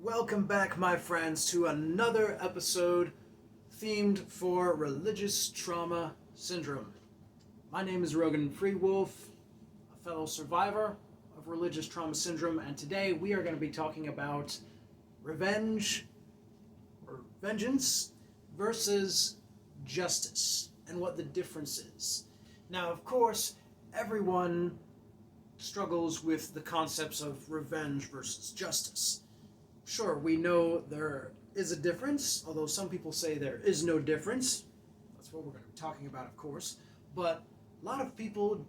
Welcome back, my friends, to another episode themed for religious trauma syndrome. My name is Rogan Freewolf, a fellow survivor of religious trauma syndrome, and today we are going to be talking about revenge or vengeance versus justice and what the difference is. Now, of course, everyone struggles with the concepts of revenge versus justice. Sure, we know there is a difference, although some people say there is no difference. That's what we're going to be talking about, of course. But a lot of people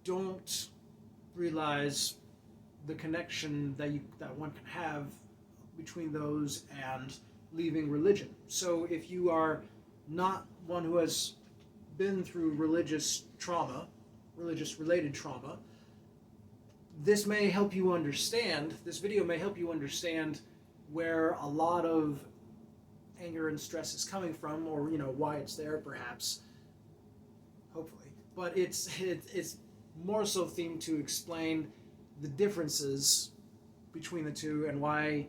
don't realize the connection that one can have between those and leaving religion. So if you are not one who has been through religious related trauma, this may help you understand, this video may help you understand where a lot of anger and stress is coming from, or why it's there, perhaps, hopefully. But it's more so themed to explain the differences between the two and why,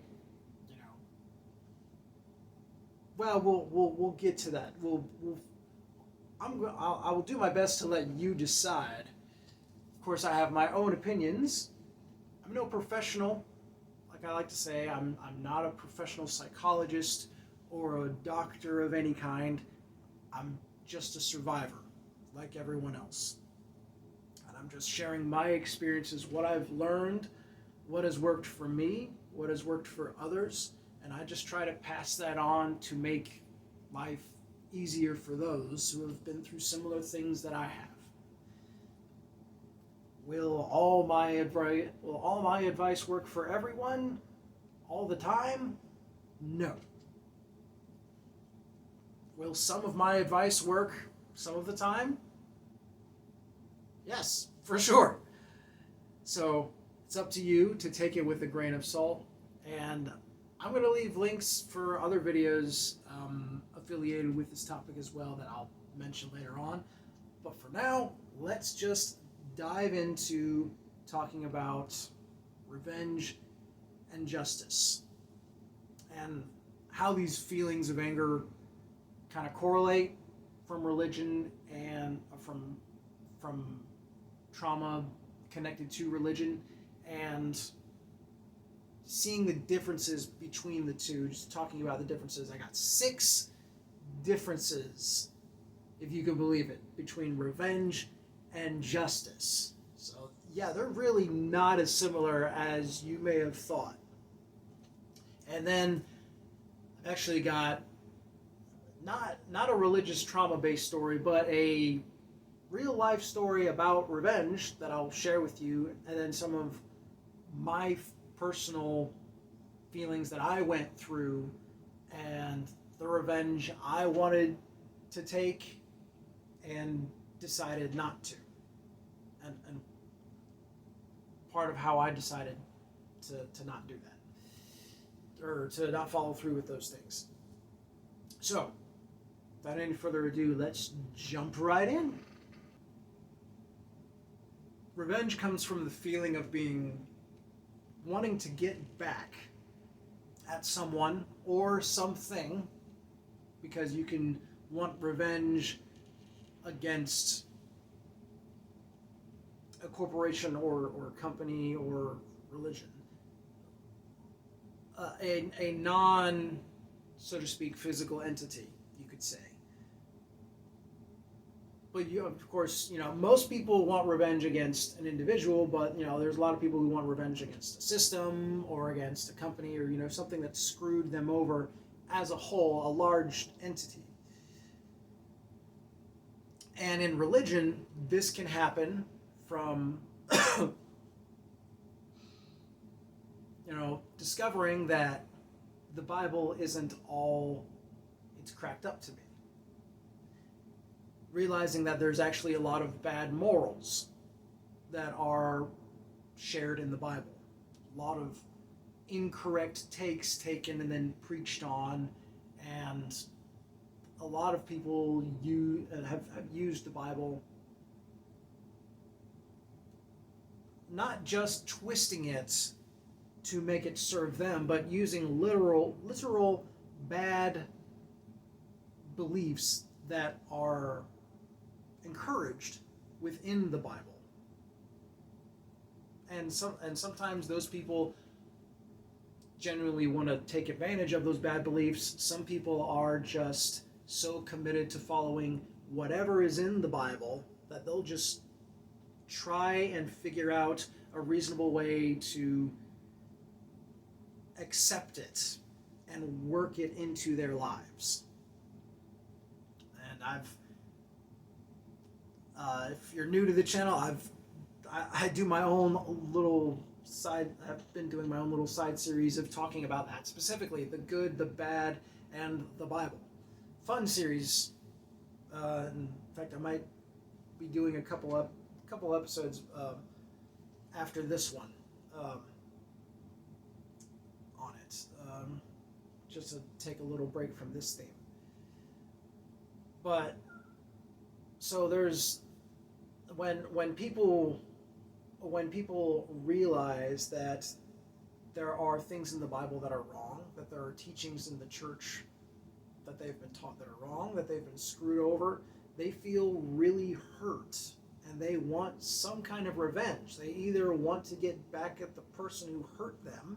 well, we'll get to that. I will do my best to let you decide. Of course, I have my own opinions. I'm no professional. Like I like to say, I'm not a professional psychologist or a doctor of any kind. I'm just a survivor, like everyone else. And I'm just sharing my experiences, what I've learned, what has worked for me, what has worked for others, and I just try to pass that on to make life easier for those who have been through similar things that I have. Will all my advice work for everyone all the time? No. Will some of my advice work some of the time? Yes, for sure. So it's up to you to take it with a grain of salt, and I'm going to leave links for other videos affiliated with this topic as well that I'll mention later on. But for now, let's just dive into talking about revenge and justice and how these feelings of anger kind of correlate from religion and from trauma connected to religion, and seeing the differences between the two. Just talking about the differences, I got 6 differences, if you can believe it, between revenge and justice. So yeah, they're really not as similar as you may have thought. And then I've actually got not a religious trauma based story, but a real life story about revenge that I'll share with you, and then some of my personal feelings that I went through and the revenge I wanted to take and decided not to. And part of how I decided to not do that, or to not follow through with those things. So, without any further ado, let's jump right in. Revenge comes from the feeling of wanting to get back at someone or something, because you can want revenge against a corporation or company or religion, a non, so to speak, physical entity, you could say. But of course, most people want revenge against an individual, but there's a lot of people who want revenge against a system or against a company, or something that screwed them over as a whole, a large entity. And in religion, this can happen from discovering that the Bible isn't all it's cracked up to be. Realizing that there's actually a lot of bad morals that are shared in the Bible. A lot of incorrect takes taken and then preached on, and a lot of people have used the Bible, not just twisting it to make it serve them, but using literal bad beliefs that are encouraged within the Bible. And sometimes those people genuinely want to take advantage of those bad beliefs. Some people are just so committed to following whatever is in the Bible that they'll just try and figure out a reasonable way to accept it and work it into their lives. And if you're new to the channel, I do my own little side. I've been doing my own little side series of talking about that, specifically the good, the bad, and the Bible. Fun series. In fact, I might be doing a couple episodes after this one on it, just to take a little break from this theme. But so there's when people realize that there are things in the Bible that are wrong, that there are teachings in the church that they've been taught that are wrong, that they've been screwed over, they feel really hurt and they want some kind of revenge. They either want to get back at the person who hurt them.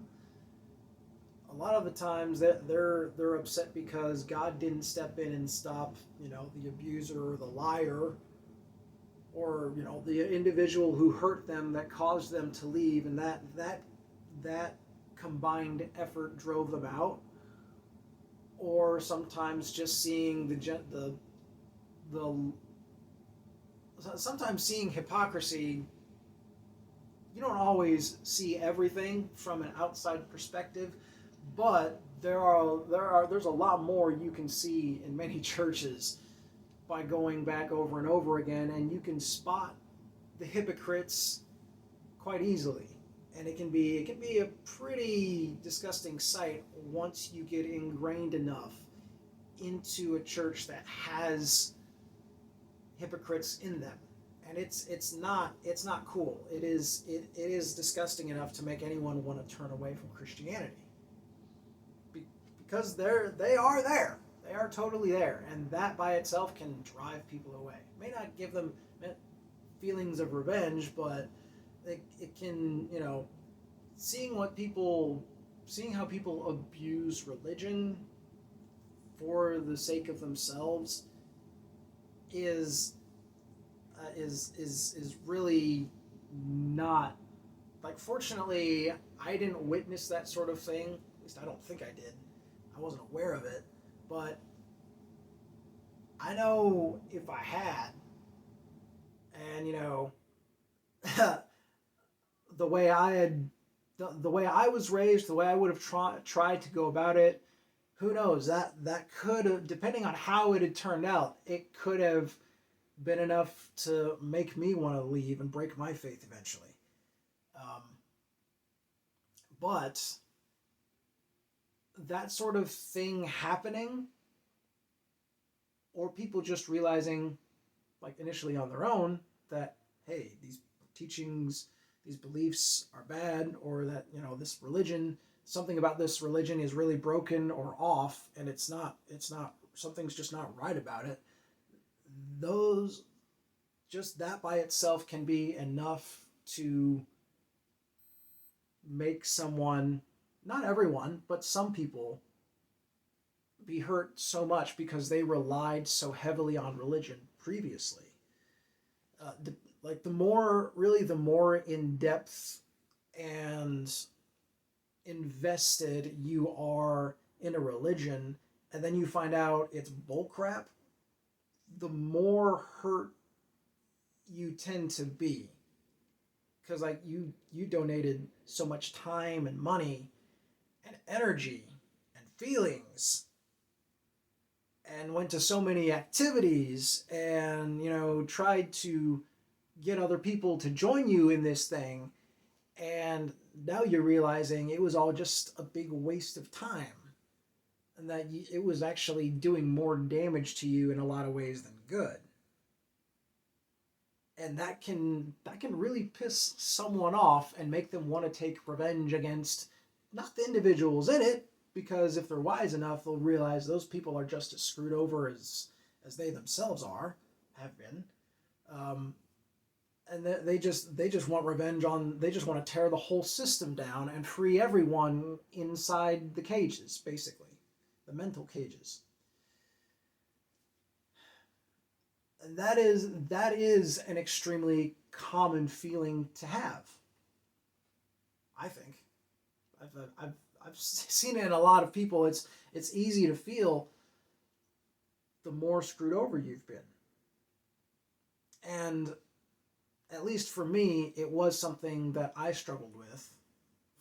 A lot of the times that they're upset because God didn't step in and stop, the abuser or the liar, or the individual who hurt them that caused them to leave, and that combined effort drove them out. Or sometimes just seeing sometimes seeing hypocrisy. You don't always see everything from an outside perspective, but there's a lot more you can see in many churches by going back over and over again, and you can spot the hypocrites quite easily. And it can be a pretty disgusting sight once you get ingrained enough into a church that has hypocrites in them. And it's not cool. It is disgusting enough to make anyone want to turn away from Christianity. Because they are there. They are totally there, and that by itself can drive people away. It may not give them feelings of revenge, but it can, seeing how people abuse religion for the sake of themselves is really not, fortunately, I didn't witness that sort of thing. At least I don't think I did. I wasn't aware of it. But I know if I had, and the way I was raised, the way I would have tried to go about it, who knows, that could have, depending on how it had turned out, it could have been enough to make me want to leave and break my faith eventually. But that sort of thing happening, or people just realizing, initially on their own, that, hey, these teachings, these beliefs are bad, or that, this religion, something about this religion is really broken or off, and it's not, something's just not right about it. Just that by itself can be enough to make someone, not everyone, but some people, be hurt so much because they relied so heavily on religion previously. The more in depth and invested you are in a religion, and then you find out it's bullcrap, the more hurt you tend to be. Because you donated so much time and money and energy and feelings and went to so many activities and tried to get other people to join you in this thing, and now you're realizing it was all just a big waste of time, and that it was actually doing more damage to you in a lot of ways than good. And that can really piss someone off and make them want to take revenge against not the individuals in it, because if they're wise enough, they'll realize those people are just as screwed over as they themselves have been. And they just want revenge on, they just want to tear the whole system down and free everyone inside the cages, basically the mental cages. And that is an extremely common feeling to have, I think. I've seen it in a lot of people. It's easy to feel the more screwed over you've been. And at least for me, it was something that I struggled with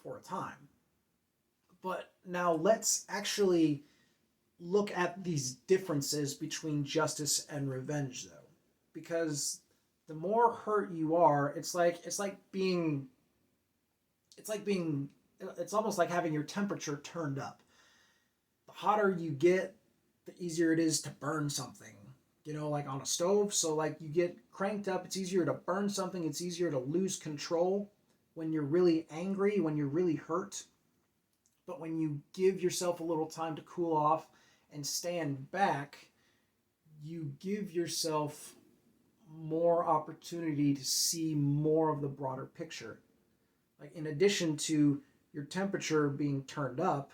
for a time. But now let's actually look at these differences between justice and revenge, though. Because the more hurt you are, it's almost like having your temperature turned up. The hotter you get, the easier it is to burn something. Like on a stove. So like you get cranked up, it's easier to burn something, it's easier to lose control when you're really angry, when you're really hurt. But when you give yourself a little time to cool off and stand back, you give yourself more opportunity to see more of the broader picture. Like in addition to your temperature being turned up,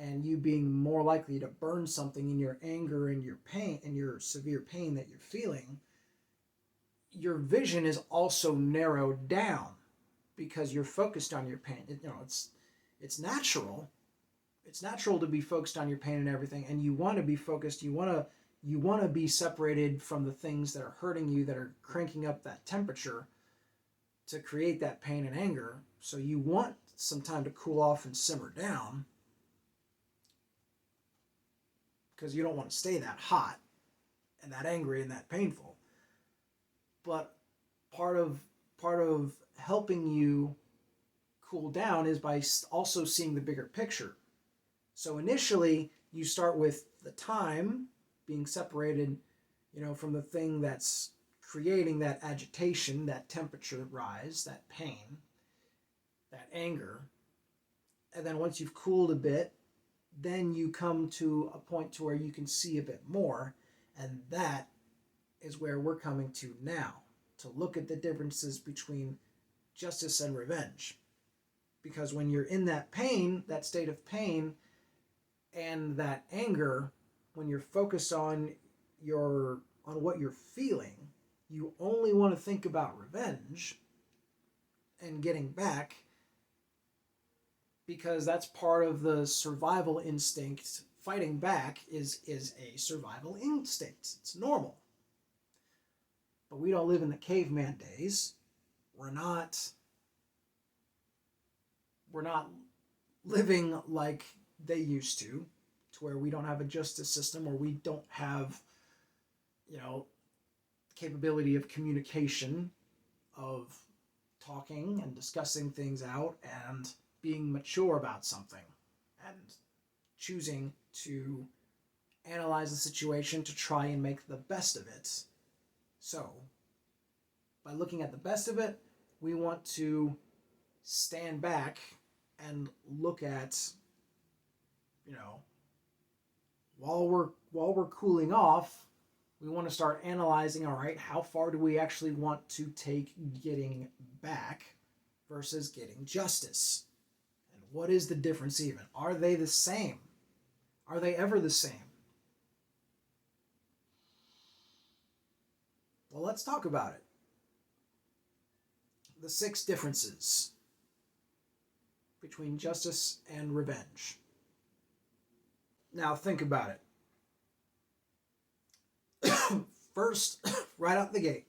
and you being more likely to burn something in your anger and your pain and your severe pain that you're feeling, your vision is also narrowed down because you're focused on your pain. It's natural. It's natural to be focused on your pain and everything, and you want to be focused. You want to be separated from the things that are hurting you, that are cranking up that temperature to create that pain and anger. So you want some time to cool off and simmer down, because you don't want to stay that hot and that angry and that painful. But part of helping you cool down is by also seeing the bigger picture. So initially, you start with the time being separated, from the thing that's creating that agitation, that temperature rise, that pain, that anger. And then once you've cooled a bit, then you come to a point to where you can see a bit more, and that is where we're coming to now, to look at the differences between justice and revenge. Because when you're in that pain, that state of pain, and that anger, when you're focused on what you're feeling, you only want to think about revenge and getting back, because that's part of the survival instinct. Fighting back is a survival instinct. It's normal. But we don't live in the caveman days. We're not living like they used to where we don't have a justice system, or we don't have, capability of communication, of talking and discussing things out and being mature about something and choosing to analyze the situation to try and make the best of it. So, by looking at the best of it, we want to stand back and look at, while we're cooling off, we want to start analyzing, all right, how far do we actually want to take getting back versus getting justice? And what is the difference even? Are they the same? Are they ever the same? Well, let's talk about it. The 6 differences between justice and revenge. Now, think about it. First, right out the gate,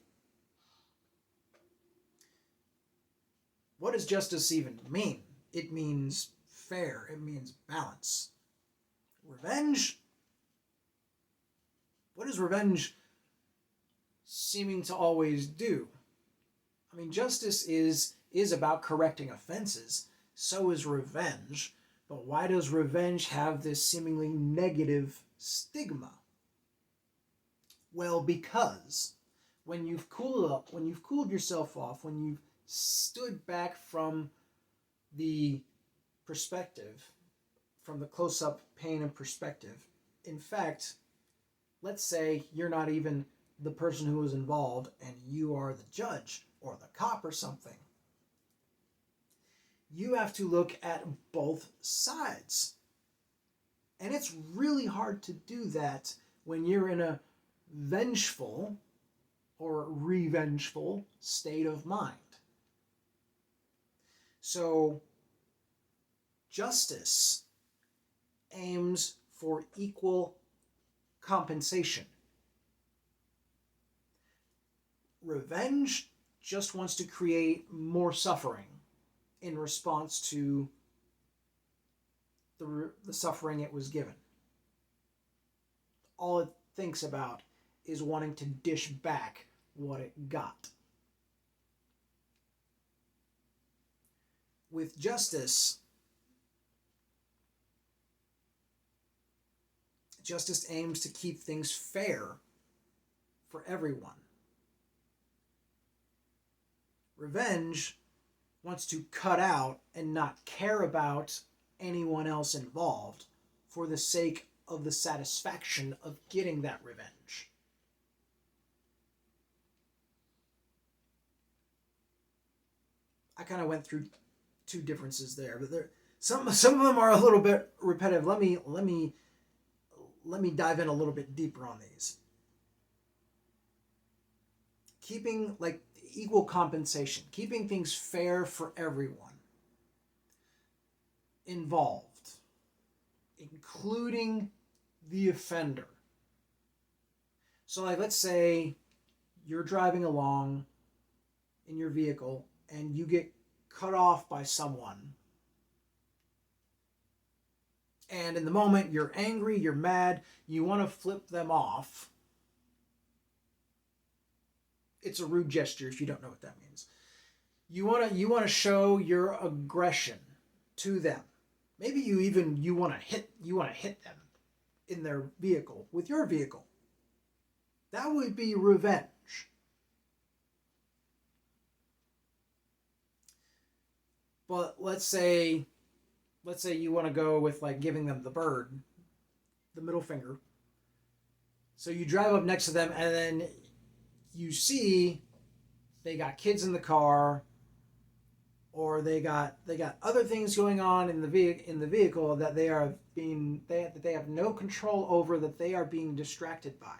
what does justice even mean? It means fair. It means balance. Revenge? What is revenge seeming to always do? I mean, justice is about correcting offenses. So is revenge. But why does revenge have this seemingly negative stigma? Well, because when you've cooled yourself off, when you've stood back from the perspective, from the close-up pain and perspective. In fact, let's say you're not even the person who was involved and you are the judge or the cop or something. You have to look at both sides. And it's really hard to do that when you're in a vengeful or revengeful state of mind. So, justice aims for equal compensation. Revenge just wants to create more suffering in response to the suffering it was given. All it thinks about is wanting to dish back what it got. With justice, justice aims to keep things fair for everyone. Revenge wants to cut out and not care about anyone else involved for the sake of the satisfaction of getting that revenge. I kind of went through two differences there, but some of them are a little bit repetitive. Let me dive in a little bit deeper on these. Keeping equal compensation, keeping things fair for everyone involved, including the offender. So let's say you're driving along in your vehicle and you get cut off by someone. And in the moment, you're angry, you're mad, you want to flip them off. It's a rude gesture if you don't know what that means. You want to show your aggression to them. Maybe you want to hit them in their vehicle with your vehicle. That would be revenge. But let's say you want to go with giving them the bird, the middle finger. So you drive up next to them and then you see they got kids in the car, or they got other things going on in the vehicle that they have no control over, that they are being distracted by.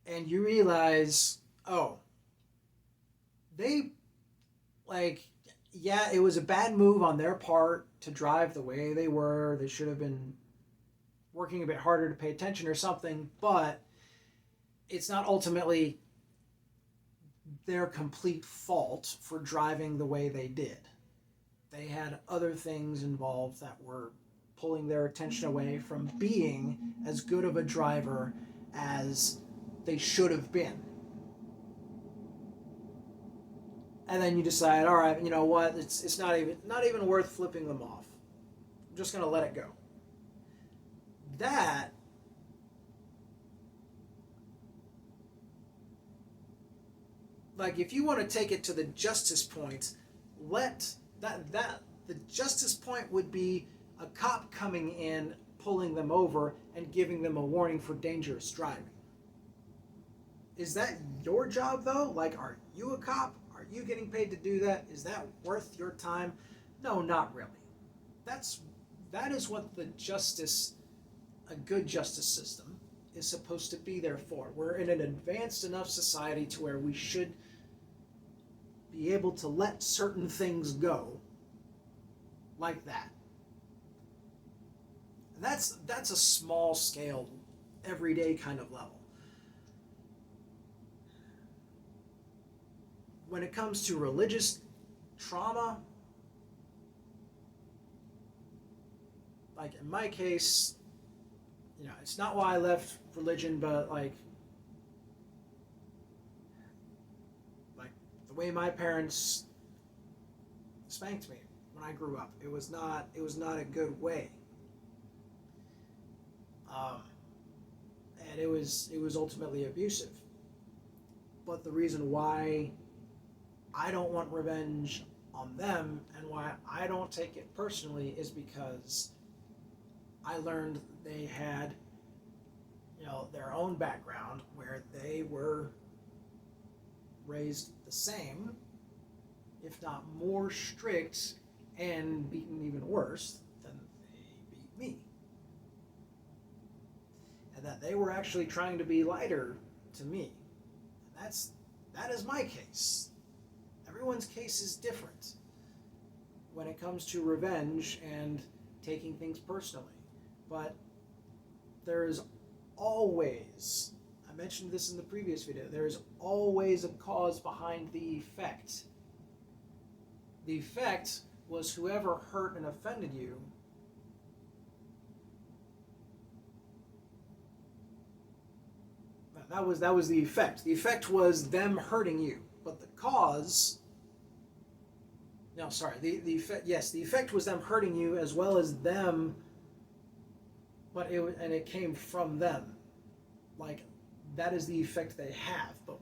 And you realize, it was a bad move on their part to drive the way they were. They should have been working a bit harder to pay attention or something, but it's not ultimately their complete fault for driving the way they did. They had other things involved that were pulling their attention away from being as good of a driver as they should have been. And then you decide, all right, you know what? It's not even worth flipping them off. I'm just going to let it go. That if you want to take it to the justice point, the justice point would be a cop coming in, pulling them over, and giving them a warning for dangerous driving. Is that your job, though? Are you a cop? Are you getting paid to do that? Is that worth your time? No, not really. That is what a good justice system is supposed to be there for. We're in an advanced enough society to where we should be able to let certain things go like that. That's a small scale, everyday kind of level. When it comes to religious trauma, in my case, it's not why I left religion, but the way my parents spanked me when I grew up, it was not a good way. and it was ultimately abusive. But the reason why I don't want revenge on them and why I don't take it personally is because I learned they had, their own background where they were raised the same, if not more strict, and beaten even worse than they beat me. And that they were actually trying to be lighter to me. And that is my case. Everyone's case is different when it comes to revenge and taking things personally. But there is always, I mentioned this in the previous video, there is always a cause behind the effect. The effect was whoever hurt and offended you that was the effect. The effect was them hurting you, but the cause, no, sorry, the effect, yes, the effect was them hurting you as well as them, but it came from them. Like, that is the effect they have, but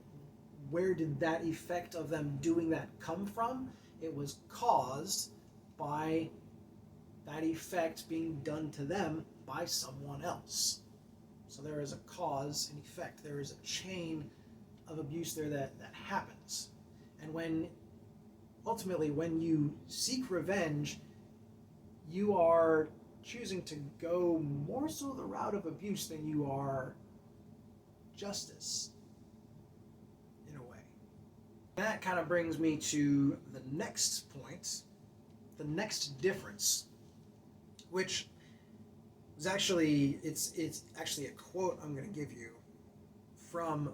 where did that effect of them doing that come from? It was caused by that effect being done to them by someone else. So there is a cause and effect. There is a chain of abuse there that happens. And ultimately, when you seek revenge, you are choosing to go more so the route of abuse than you are justice, in a way. That kind of brings me to the next point, the next difference, which is actually, it's actually a quote I'm going to give you from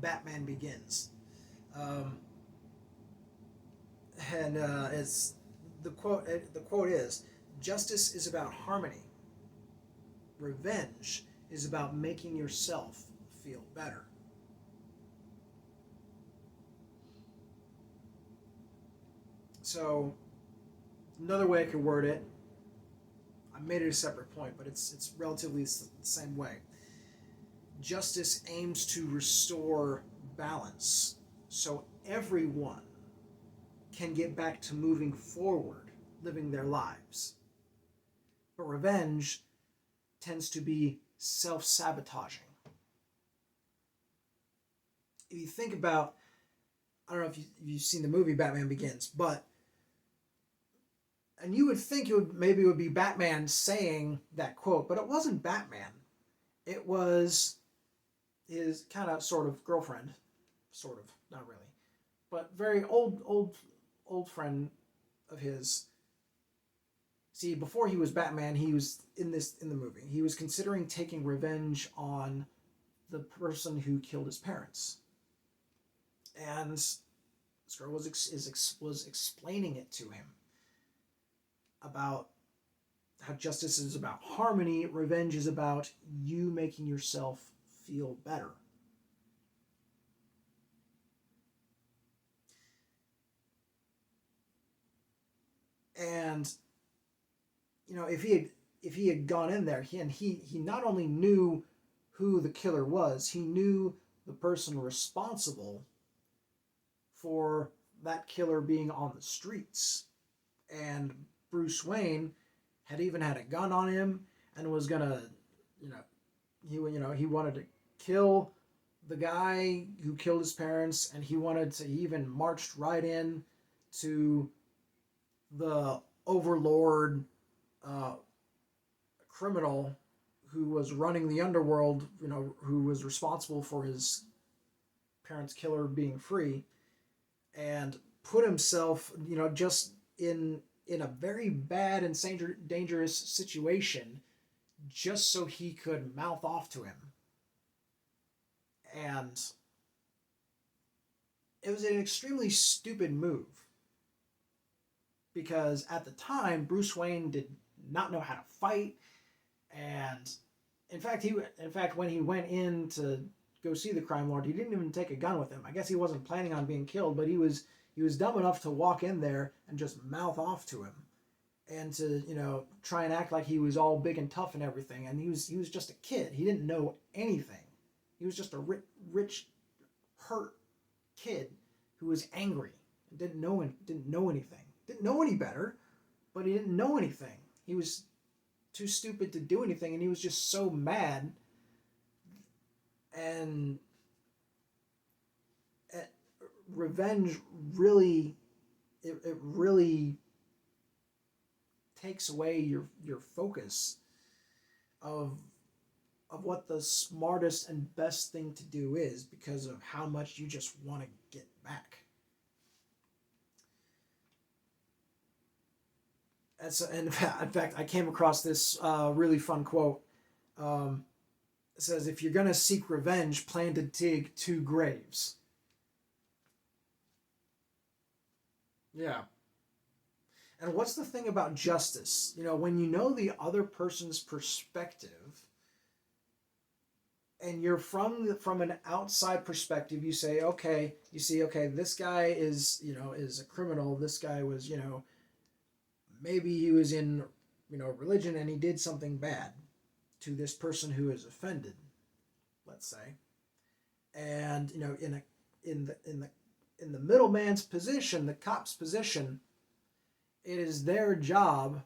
Batman Begins. It's the quote is, "Justice is about harmony. Revenge is about making yourself feel better." So, another way I could word it, I made it a separate point, but it's relatively the same way. Justice aims to restore balance so everyone can get back to moving forward, living their lives. But revenge tends to be self-sabotaging. If you think about, I don't know if you've seen the movie Batman Begins, and you would think it would be Batman saying that quote, but it wasn't Batman. It was his kind of sort of girlfriend, sort of, not really, but very old friend of his. See, before he was Batman, he was in the movie. He was considering taking revenge on the person who killed his parents, and this girl was explaining it to him about how justice is about harmony, revenge is about you making yourself feel better. And if he had gone in there, he not only knew who the killer was, he knew the person responsible for that killer being on the streets. And Bruce Wayne had even had a gun on him and was gonna, he wanted to kill the guy who killed his parents, and he even marched right in to the overlord criminal who was running the underworld, who was responsible for his parents' killer being free, and put himself, just in a very bad and dangerous situation just so he could mouth off to him. And it was an extremely stupid move, because at the time Bruce Wayne did not know how to fight, and in fact when he went in to go see the crime lord, he didn't even take a gun with him. I guess he wasn't planning on being killed, but he was dumb enough to walk in there and just mouth off to him, and to try and act like he was all big and tough and everything. And he was just a kid. He didn't know anything. He was just a rich, hurt kid who was angry and didn't know anything. Didn't know any better, but he didn't know anything. He was too stupid to do anything, and he was just so mad. And revenge really, it really takes away your focus of what the smartest and best thing to do is, because of how much you just want to get back. And in fact, I came across this really fun quote. It says, if you're going to seek revenge, plan to dig 2 graves. Yeah. And what's the thing about justice? When you know the other person's perspective, and you're from an outside perspective, you say, okay, this guy is a criminal. This guy was, maybe he was in, religion, and he did something bad to this person who is offended, let's say. And, in the middleman's position, the cop's position, it is their job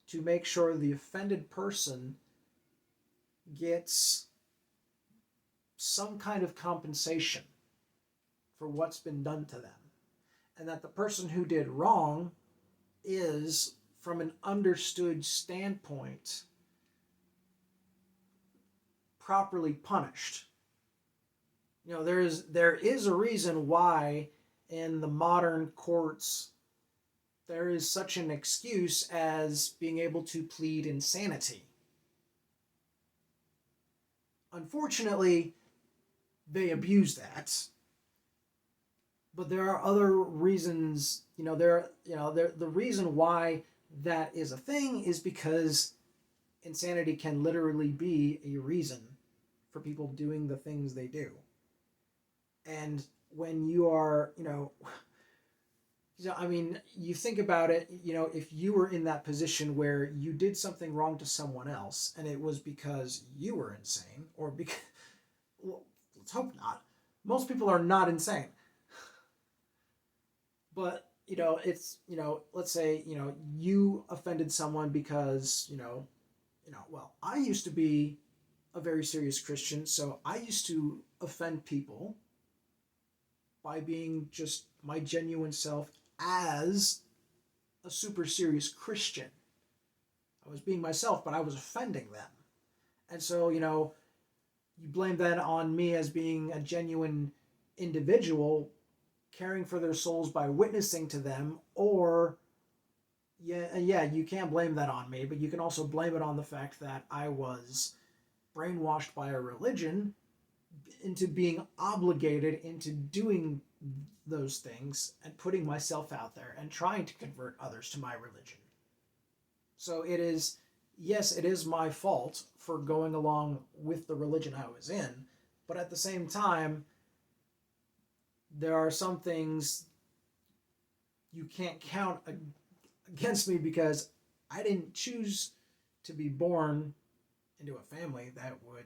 to make sure the offended person gets some kind of compensation for what's been done to them. And that the person who did wrong is, from an understood standpoint, properly punished. There is a reason why in the modern courts there is such an excuse as being able to plead insanity. Unfortunately, they abuse that. But there are other reasons, the reason why that is a thing is because insanity can literally be a reason for people doing the things they do. And when you are, you think about it, if you were in that position where you did something wrong to someone else and it was because you were insane, or because, well, let's hope not. Most people are not insane. But, it's, let's say, you offended someone because, well, I used to be a very serious Christian, so I used to offend people by being just my genuine self as a super serious Christian. I was being myself, but I was offending them. And so, you blame that on me as being a genuine individual, caring for their souls by witnessing to them, or you can't blame that on me, but you can also blame it on the fact that I was brainwashed by a religion into being obligated into doing those things and putting myself out there and trying to convert others to my religion. So it is my fault for going along with the religion I was in, but at the same time, there are some things you can't count against me because I didn't choose to be born into a family that would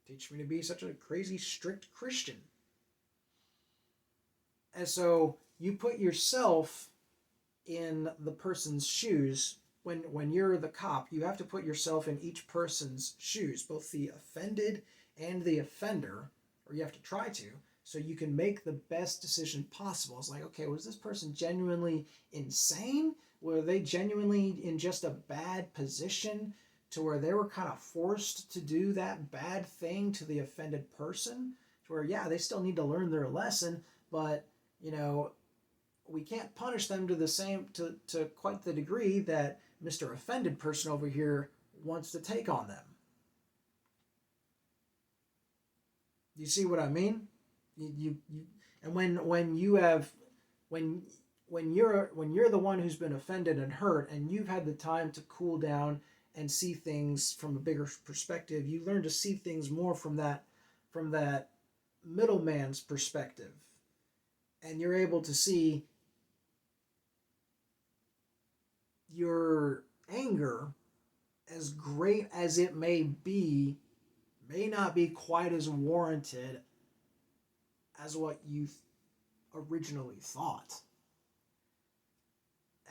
teach me to be such a crazy, strict Christian. And so you put yourself in the person's shoes. When you're the cop, you have to put yourself in each person's shoes, both the offended and the offender, or you have to try to, so you can make the best decision possible. It's like, okay, was this person genuinely insane? Were they genuinely in just a bad position to where they were kind of forced to do that bad thing to the offended person? To where, yeah, they still need to learn their lesson, but, we can't punish them to quite the degree that Mr. Offended person over here wants to take on them. Do you see what I mean? And when you're the one who's been offended and hurt, and you've had the time to cool down and see things from a bigger perspective, you learn to see things more from that middleman's perspective, and you're able to see your anger, as great as it may be, may not be quite as warranted as what you originally thought.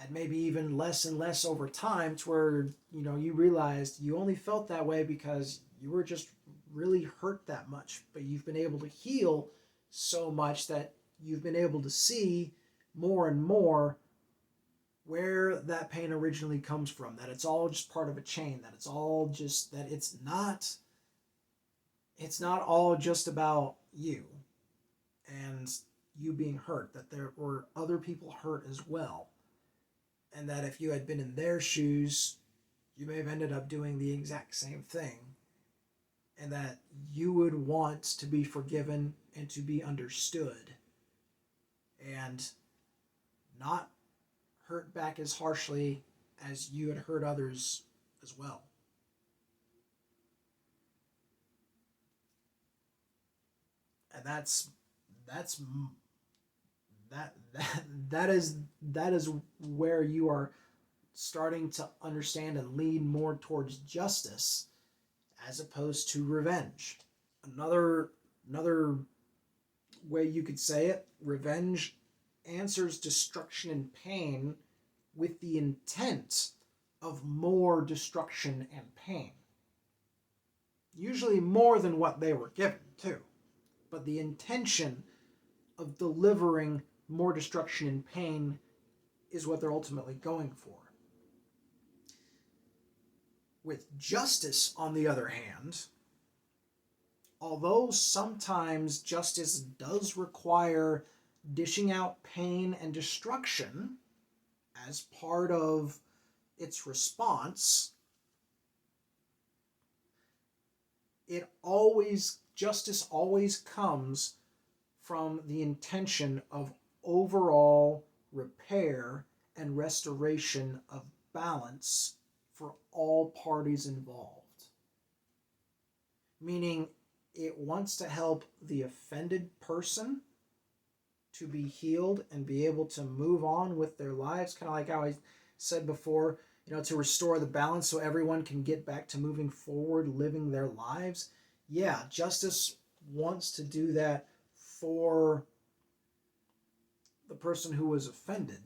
And maybe even less and less over time, to where you realized you only felt that way because you were just really hurt that much, but you've been able to heal so much that you've been able to see more and more where that pain originally comes from, that it's all just part of a chain, that it's all just, that it's not all just about you and you being hurt, that there were other people hurt as well. And that if you had been in their shoes, you may have ended up doing the exact same thing. And that you would want to be forgiven and to be understood. And not hurt back as harshly as you had hurt others as well. And that is where you are starting to understand and lean more towards justice as opposed to revenge. Another way you could say it, revenge answers destruction and pain with the intent of more destruction and pain. Usually more than what they were given, too. But the intention of delivering more destruction and pain is what they're ultimately going for. With justice, on the other hand, although sometimes justice does require dishing out pain and destruction as part of its response, justice always comes from the intention of overall repair and restoration of balance for all parties involved. Meaning, it wants to help the offended person to be healed and be able to move on with their lives, kind of like how I said before, to restore the balance so everyone can get back to moving forward, living their lives. Yeah, justice wants to do that for the person who was offended,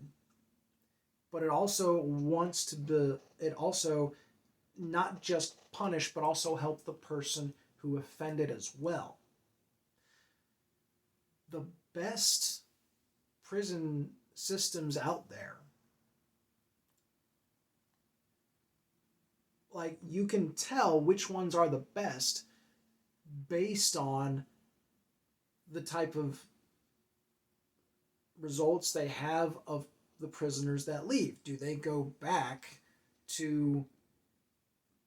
but it also wants to not just punish, but also help the person who offended as well. The best prison systems out there, like, you can tell which ones are the best based on the type of results they have of the prisoners that leave. Do they go back to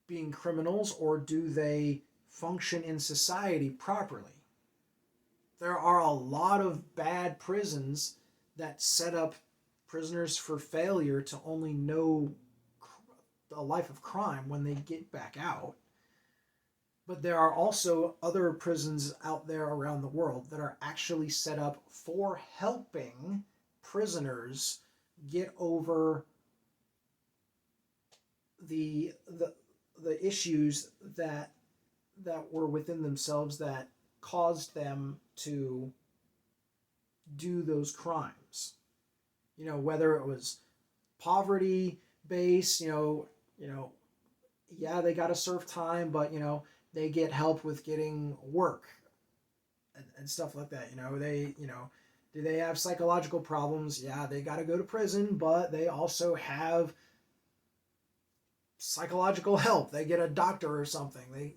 being criminals, or do they function in society properly? There are a lot of bad prisons that set up prisoners for failure to only know a life of crime when they get back out. But there are also other prisons out there around the world that are actually set up for helping prisoners get over the issues that were within themselves that caused them to do those crimes. Whether it was poverty based, yeah, they got to serve time, but they get help with getting work and stuff like that. Do they have psychological problems? Yeah, they got to go to prison, but they also have psychological help. They get a doctor or something. They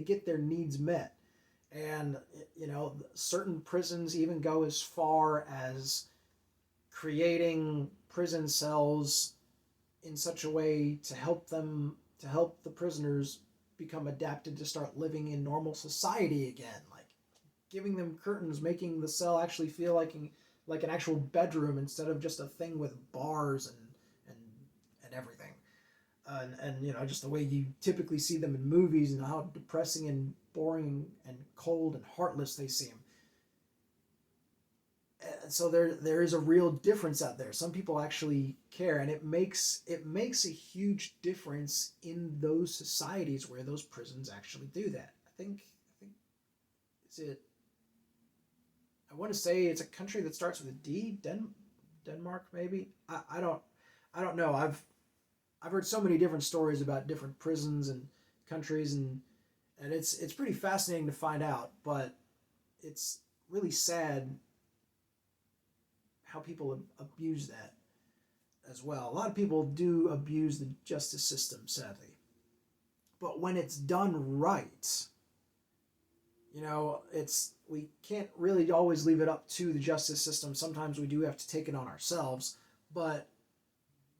get their needs met. And certain prisons even go as far as creating prison cells in such a way to help the prisoners become adapted to start living in normal society again, like giving them curtains, making the cell actually feel like an actual bedroom instead of just a thing with bars and everything, and just the way you typically see them in movies and how depressing and boring and cold and heartless they seem. So there is a real difference out there. Some people actually care, and it makes a huge difference in those societies where those prisons actually do that. I think is it. I want to say it's a country that starts with a D. Denmark maybe. I don't know. I've heard so many different stories about different prisons and countries, and it's pretty fascinating to find out. But it's really sad how people abuse that as well. A lot of people do abuse the justice system, sadly. But when it's done right, we can't really always leave it up to the justice system. Sometimes we do have to take it on ourselves, but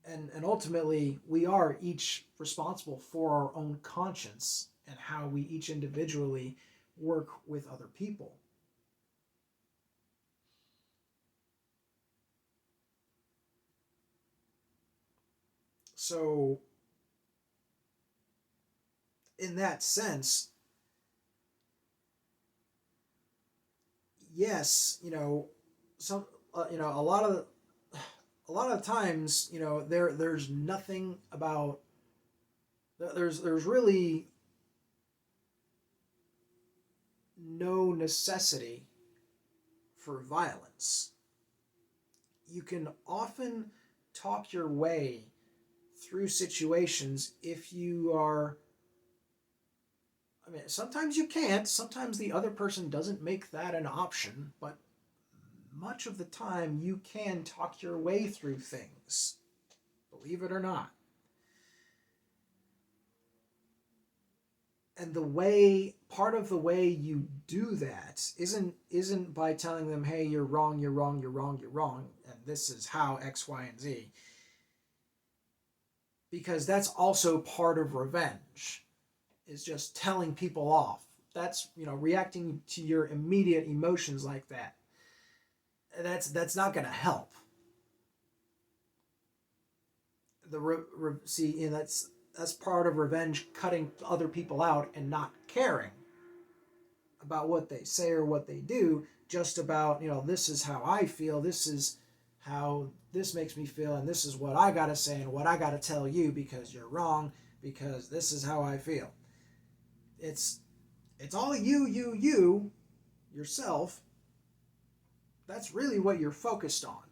and ultimately we are each responsible for our own conscience and how we each individually work with other people. So in that sense, yes, some a lot of times, there's nothing about there's really no necessity for violence. You can often talk your way through situations if you are. I mean, sometimes you can't. Sometimes the other person doesn't make that an option, but much of the time you can talk your way through things. Believe it or not. And part of the way you do that isn't by telling them, hey, you're wrong, you're wrong, you're wrong, you're wrong, and this is how X, Y, and Z. Because that's also part of revenge, is just telling people off. That's, reacting to your immediate emotions like that. That's not going to help. See, and that's part of revenge, cutting other people out and not caring about what they say or what they do, just about, this is how I feel, this is how this makes me feel, and this is what I gotta say and what I gotta tell you because you're wrong, because this is how I feel. It's all you, yourself. That's really what you're focused on.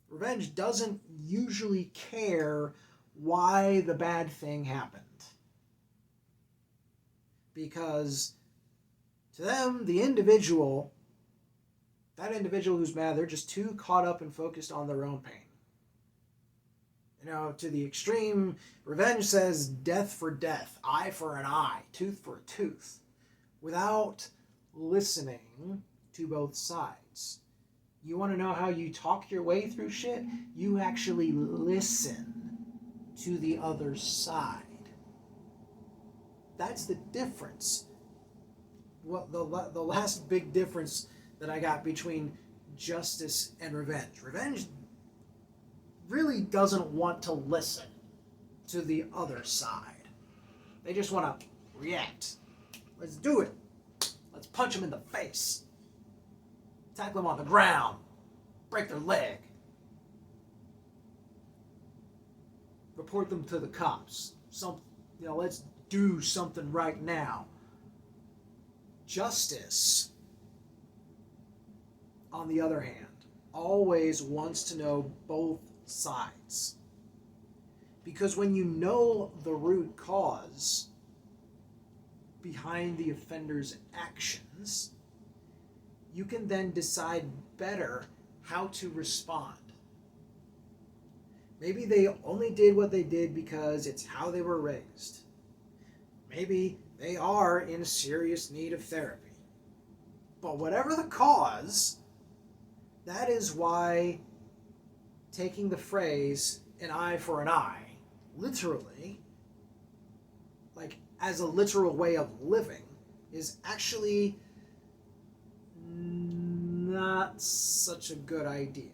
Revenge doesn't usually care why the bad thing happened. Because to them, that individual who's mad, they're just too caught up and focused on their own pain. To the extreme, revenge says death for death, eye for an eye, tooth for a tooth, without listening to both sides. You want to know how you talk your way through shit? You actually listen to the other side. That's the difference. Well, the last big difference that I got between justice and revenge. Revenge really doesn't want to listen to the other side. They just want to react. Let's do it. Let's punch them in the face. Tackle them on the ground. Break their leg. Report them to the cops. Let's do something right now. Justice, on the other hand, always wants to know both sides. Because when you know the root cause behind the offender's actions, you can then decide better how to respond. Maybe they only did what they did because it's how they were raised. Maybe they are in serious need of therapy. But whatever the cause, that is why taking the phrase an eye for an eye, literally, like as a literal way of living, is actually not such a good idea.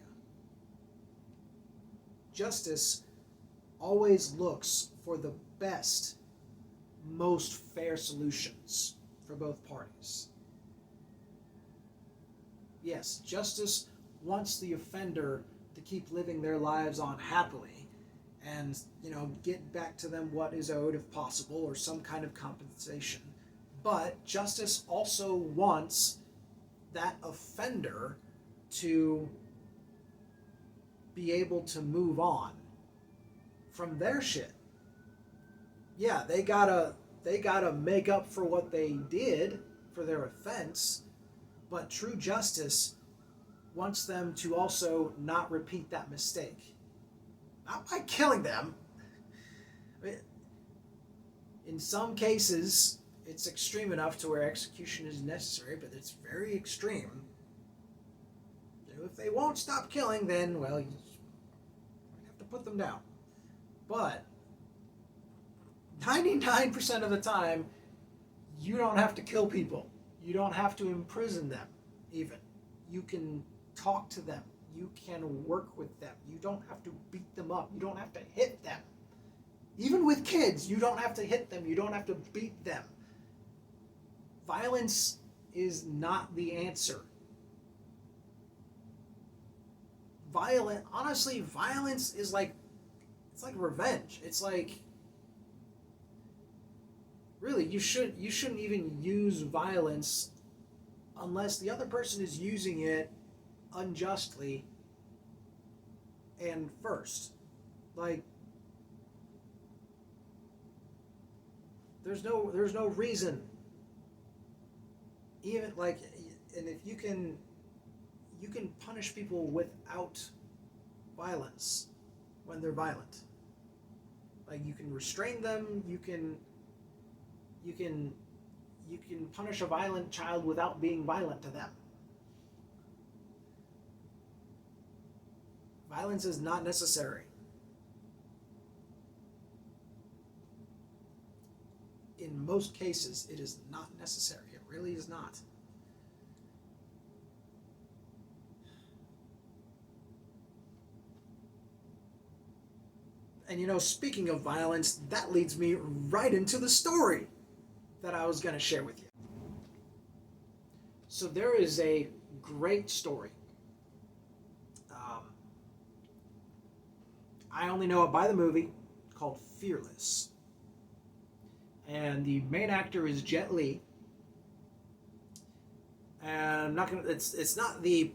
Justice always looks for the best, most fair solutions for both parties. Yes, justice wants the offender to keep living their lives on happily and, get back to them what is owed if possible or some kind of compensation. But justice also wants that offender to be able to move on from their shit. Yeah, they gotta make up for what they did for their offense, but true justice wants them to also not repeat that mistake. Not by killing them. I mean, in some cases, it's extreme enough to where execution is necessary, but it's very extreme. If they won't stop killing, then, well, you have to put them down. But 99% of the time, you don't have to kill people. You don't have to imprison them, even. You can talk to them. You can work with them. You don't have to beat them up. You don't have to hit them. Even with kids, you don't have to hit them. You don't have to beat them. Violence is not the answer. Honestly, violence is it's like revenge. It's like, really, you shouldn't even use violence unless the other person is using it unjustly and first. Like, there's no reason. Even and if you can punish people without violence when they're violent. Like, you can restrain them, you can punish a violent child without being violent to them. Violence is not necessary. In most cases, it is not necessary. It really is not. And speaking of violence, that leads me right into the story that I was going to share with you. So there is a great story. I only know it by the movie, called Fearless. And the main actor is Jet Li. And it's not the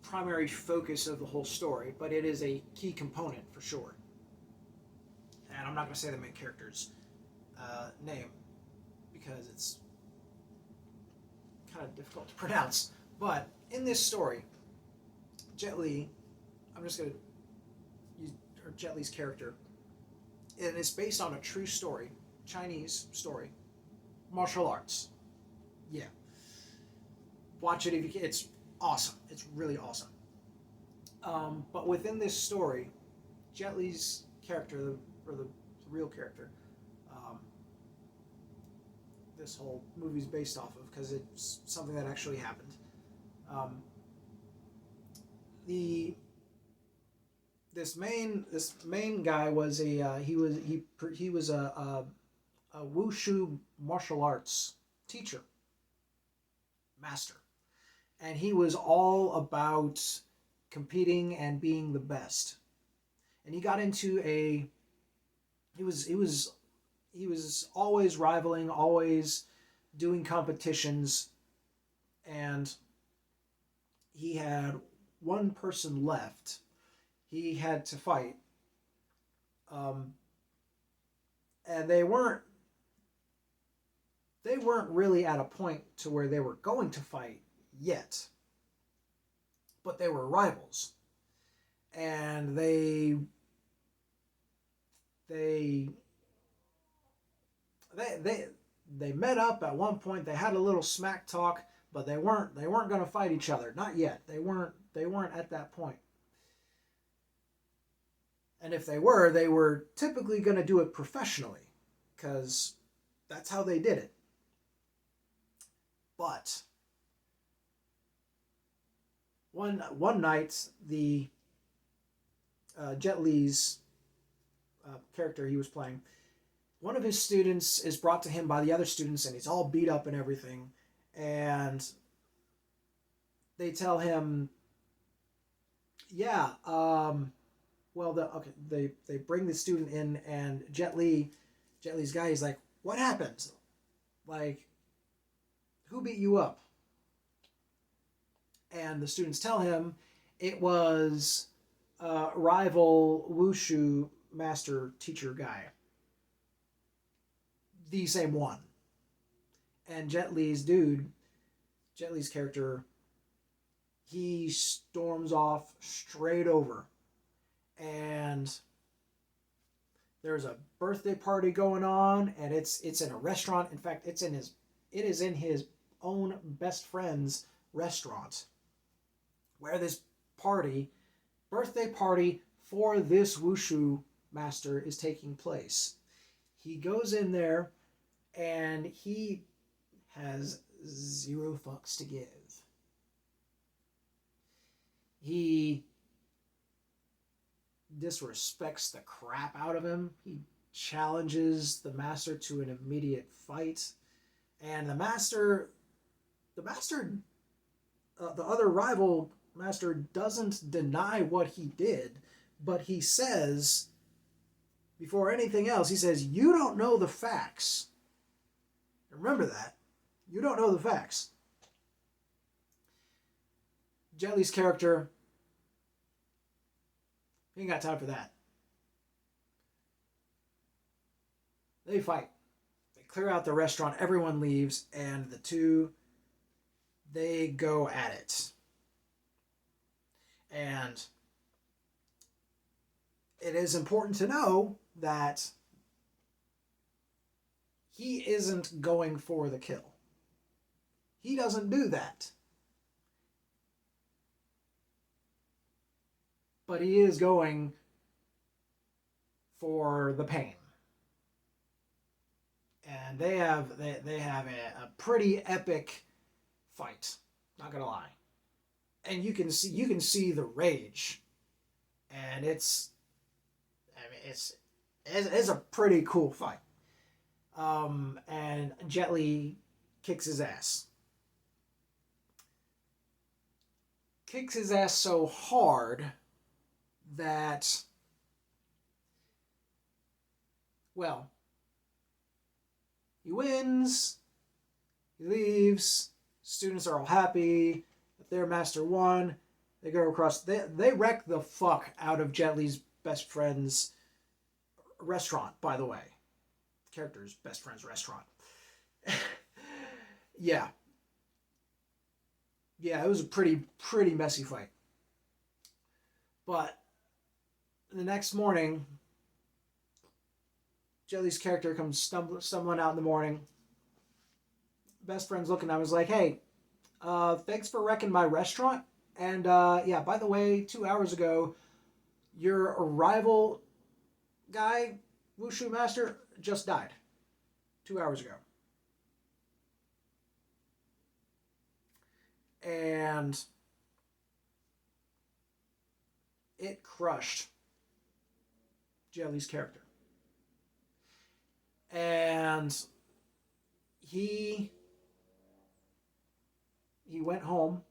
primary focus of the whole story, but it is a key component for sure. And I'm not going to say the main character's name because it's kind of difficult to pronounce. But in this story, Jet Li, I'm just going to use Jet Li's character, and it's based on a true story, Chinese story, martial arts. Yeah. Watch it if you can. It's awesome. It's really awesome. But within this story, Jet Li's character, or the real character, this whole movie's based off of, because it's something that actually happened. This main guy was he was a wushu martial arts teacher, master, and he was all about competing and being the best. And he got into he was always rivaling, always doing competitions, and he had one person left he had to fight. And they weren't really at a point to where they were going to fight yet. But they were rivals. And they met up at one point. They had a little smack talk, but they weren't going to fight each other. Not yet. They weren't at that point. And if they were typically going to do it professionally, because that's how they did it. But one night, the Jet Li's character he was playing, one of his students is brought to him by the other students, and he's all beat up and everything. And they tell him, yeah, well, they bring the student in, and Jet Li's guy, he's like, what happened? Like, who beat you up? And the students tell him it was a rival wushu master teacher guy. The same one. And Jet Li's character, he storms off straight over. And there's a birthday party going on, and it's in a restaurant. In fact, it is in his own best friend's restaurant, where this birthday party for this wushu master is taking place. He goes in there, and he has 0 fucks to give. He disrespects the crap out of him. He challenges the master to an immediate fight, and the other rival master doesn't deny what he did, but he says, before anything else, he says, you don't know the facts. Remember that. You don't know the facts. Jet Li's character, he ain't got time for that. They fight. They clear out the restaurant. Everyone leaves, and the two, they go at it. And it is important to know that he isn't going for the kill. He doesn't do that. But he is going for the pain. And they have a pretty epic fight, not gonna lie. And you can see the rage. And it's a pretty cool fight. And Jet Li kicks his ass. Kicks his ass so hard that, well, he wins, he leaves, students are all happy that their master won. They go across, they wreck the fuck out of Jet Li's best friend's restaurant, by the way. The character's best friend's restaurant. Yeah, it was a pretty messy fight. But the next morning, Jet Li's character comes stumbling out in the morning. Best friend's looking. I was like, hey, thanks for wrecking my restaurant. And yeah, by the way, 2 hours ago, your rival guy, wushu master, just died. 2 hours ago. And it crushed Jet Li's character. And he went home.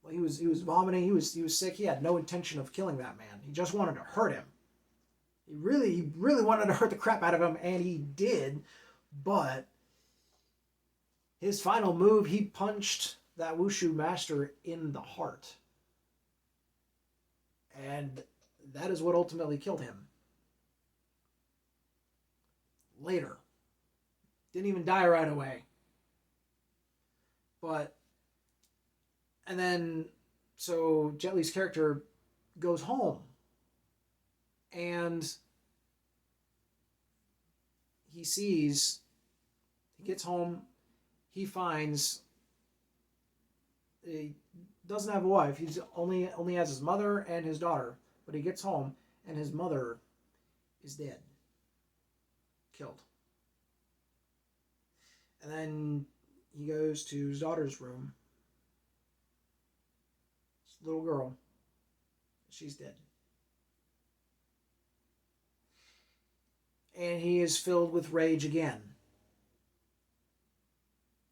Well, he was vomiting. He was sick. He had no intention of killing that man. He just wanted to hurt him. He really wanted to hurt the crap out of him, and he did. But his final move, he punched that wushu master in the heart. And that is what ultimately killed him. Later. Didn't even die right away. But, and then, so Jet Li's character goes home. And he gets home, he finds, he doesn't have a wife, he's only has his mother and his daughter, but he gets home and his mother is dead. Killed. And then he goes to his daughter's room. This little girl. She's dead. And he is filled with rage again.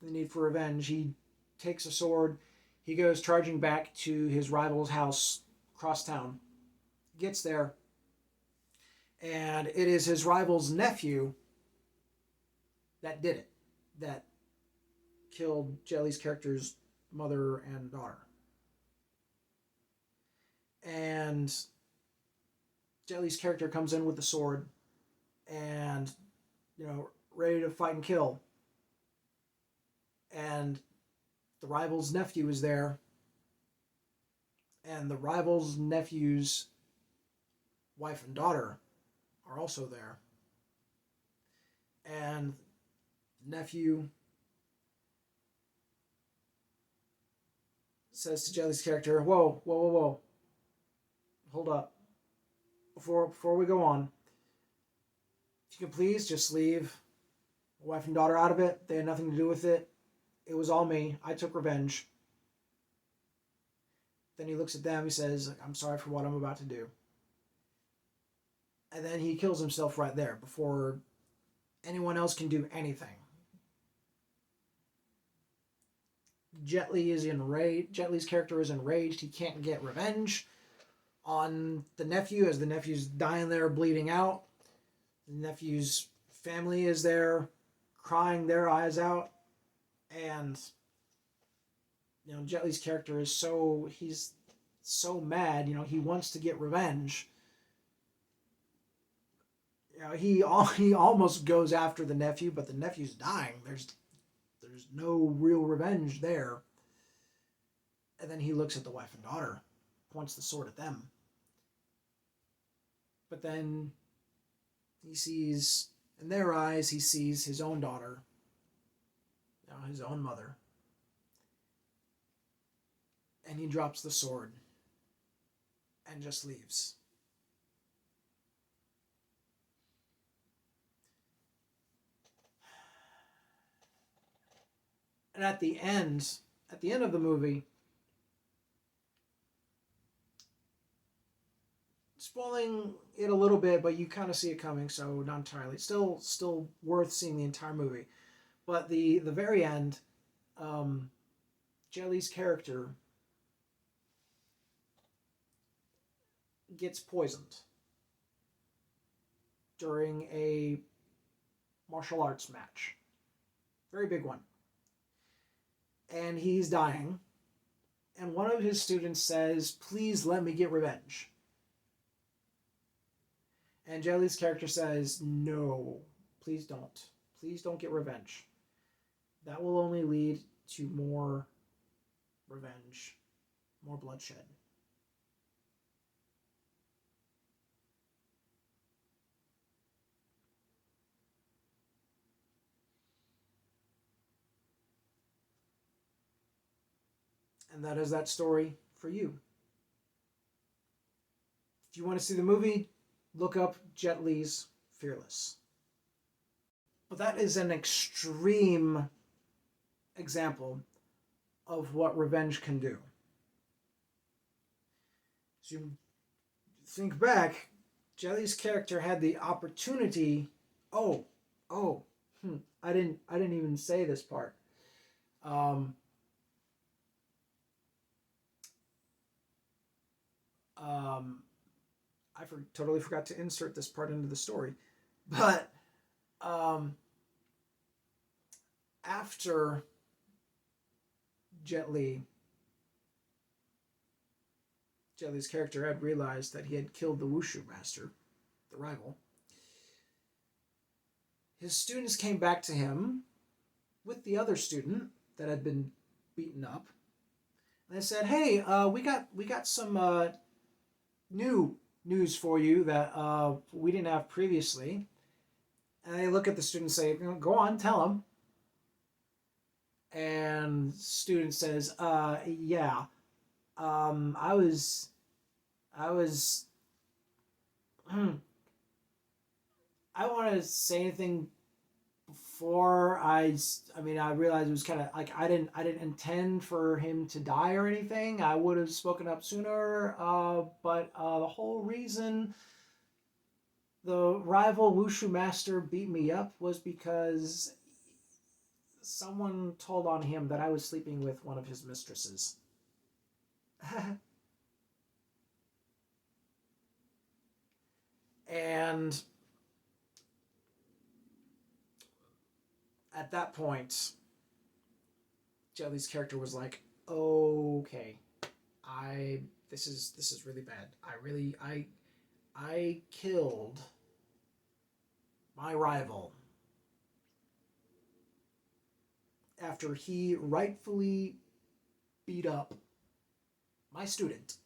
The need for revenge. He takes a sword. He goes charging back to his rival's house across town. Gets there, and it is his rival's nephew that did it. That killed Jelly's character's mother and daughter. And Jelly's character comes in with the sword and, ready to fight and kill. And the rival's nephew is there. And the rival's nephew's wife and daughter are also there. And the nephew says to Jelly's character, whoa, whoa, whoa, whoa. Hold up. Before we go on, if you can please just leave wife and daughter out of it. They had nothing to do with it. It was all me. I took revenge. Then he looks at them. He says, I'm sorry for what I'm about to do. And then he kills himself right there before anyone else can do anything. Jet Li's character is enraged. He can't get revenge on the nephew as the nephew's dying there bleeding out. The nephew's family is there crying their eyes out. And Jet Li's character is he's so mad, he wants to get revenge. He almost goes after the nephew, but the nephew's dying. There's no real revenge there. And then he looks at the wife and daughter, points the sword at them. But then he sees, in their eyes, he sees his own daughter, his own mother. And he drops the sword and just leaves. And at the end of the movie, spoiling it a little bit, but you kind of see it coming, so not entirely. It's still worth seeing the entire movie. But the very end, Jelly's character gets poisoned during a martial arts match. Very big one. And he's dying. And one of his students says, please let me get revenge. And Jelly's character says, no, please don't. Please don't get revenge. That will only lead to more revenge, more bloodshed. And that is that story for you. If you want to see the movie, look up Jet Li's Fearless. But that is an extreme example of what revenge can do. So you think back, Jet Li's character had the opportunity. I didn't even say this part. I totally forgot to insert this part into the story. But after Jet Li's character had realized that he had killed the Wushu master, the rival, his students came back to him with the other student that had been beaten up. And they said, hey, we got some new news for you that we didn't have previously. And they look at the student and say, go on, tell him. And the student says, yeah, I was, I don't want to say anything before I realized it was kind of like I didn't intend for him to die or anything. I would have spoken up sooner, but the whole reason the rival Wushu master beat me up was because someone told on him that I was sleeping with one of his mistresses. And at that point, Jelly's character was like, "Okay, this is really bad. I killed my rival after he rightfully beat up my student."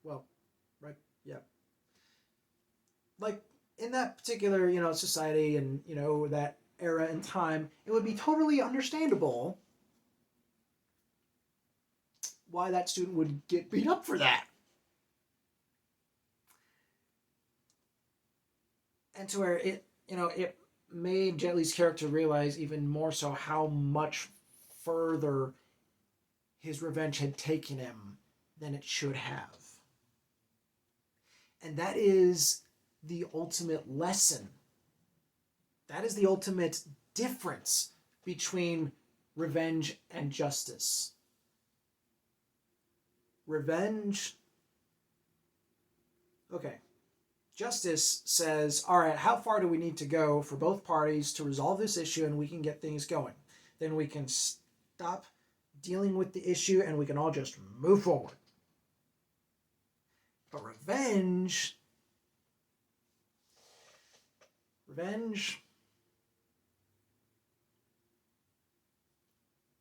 Well, right, yeah. Like, in that particular, society and, that era and time, it would be totally understandable why that student would get beat up for that. And to where it made Jet Li's character realize even more so how much further his revenge had taken him than it should have. And that is the ultimate lesson. That is the ultimate difference between revenge and justice. Revenge. Okay. Justice says, all right, how far do we need to go for both parties to resolve this issue and we can get things going? Then we can stop dealing with the issue and we can all just move forward. But revenge,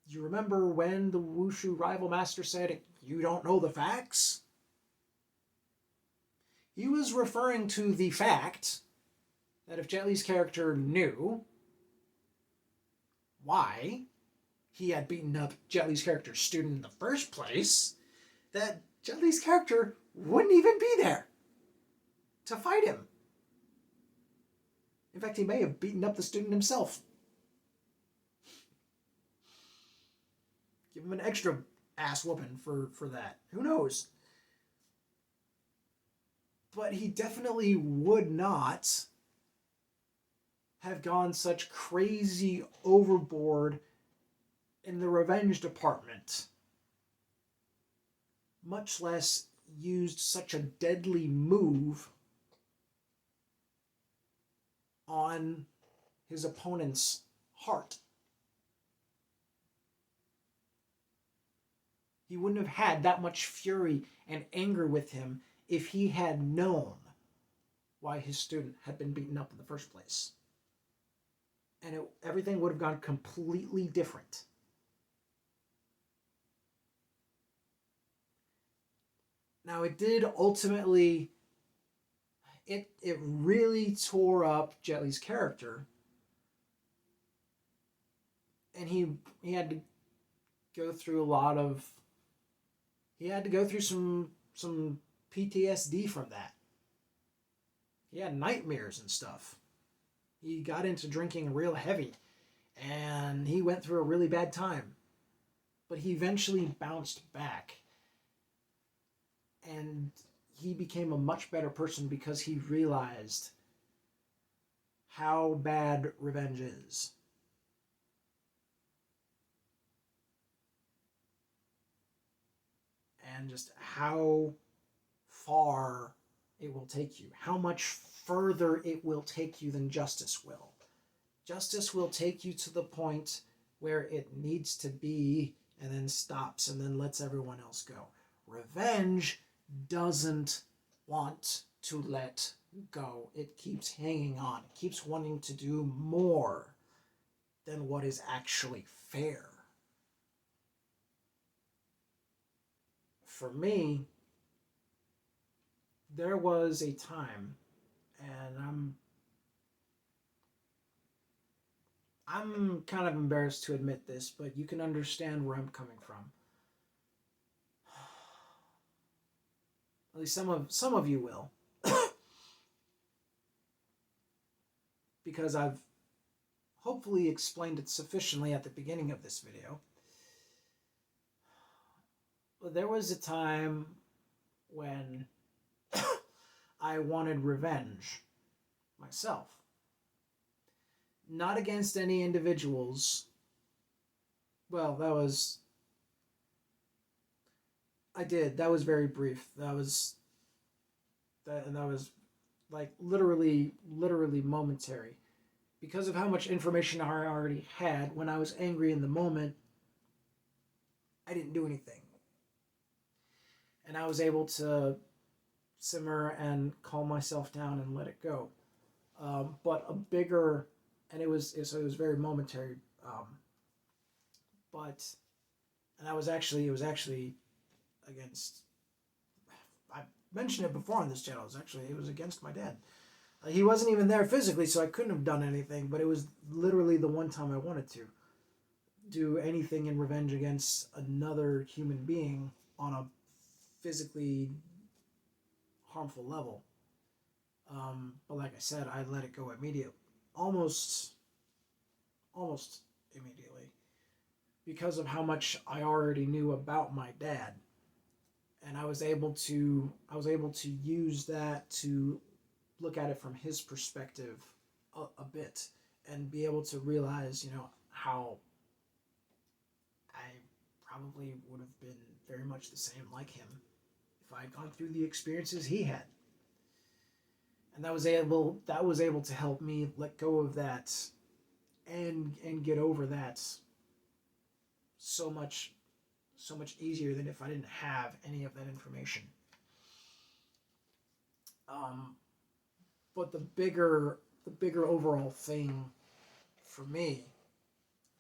you remember when the Wushu rival master said, "You don't know the facts"? He was referring to the fact that if Jet Li's character knew why he had beaten up Jet Li's character's student in the first place, that Jet Li's character wouldn't even be there to fight him. In fact, he may have beaten up the student himself. Give him an extra ass whooping for that. Who knows? But he definitely would not have gone such crazy overboard in the revenge department, much less used such a deadly move on his opponent's heart. He wouldn't have had that much fury and anger with him if he had known why his student had been beaten up in the first place. And everything would have gone completely different. Now, it did ultimately, it really tore up Jet Li's character. And he had to go through some PTSD from that. He had nightmares and stuff. He got into drinking real heavy, and he went through a really bad time. But he eventually bounced back, and he became a much better person because he realized how bad revenge is. And just how far it will take you. How much further it will take you than justice will. Justice will take you to the point where it needs to be and then stops and then lets everyone else go. Revenge doesn't want to let go. It keeps hanging on. It keeps wanting to do more than what is actually fair. For me, there was a time, and I'm kind of embarrassed to admit this, but you can understand where I'm coming from. At least some of you will. Because I've hopefully explained it sufficiently at the beginning of this video. But there was a time when I wanted revenge myself. Not against any individuals. Well, that was I did. That was very brief. That was like literally momentary. Because of how much information I already had, when I was angry in the moment, I didn't do anything. And I was able to simmer and calm myself down and let it go. But a bigger, and it was very momentary. But and it was actually against. I mentioned it before on this channel. It was against my dad. He wasn't even there physically, so I couldn't have done anything. But it was literally the one time I wanted to do anything in revenge against another human being on a physically harmful level. But like I said, I let it go immediately, almost immediately, because of how much I already knew about my dad, and I was able to use that to look at it from his perspective a bit, and be able to realize, how I probably would have been very much the same like him if I had gone through the experiences he had. And that was able to help me let go of that and get over that so much easier than if I didn't have any of that information. But the bigger overall thing for me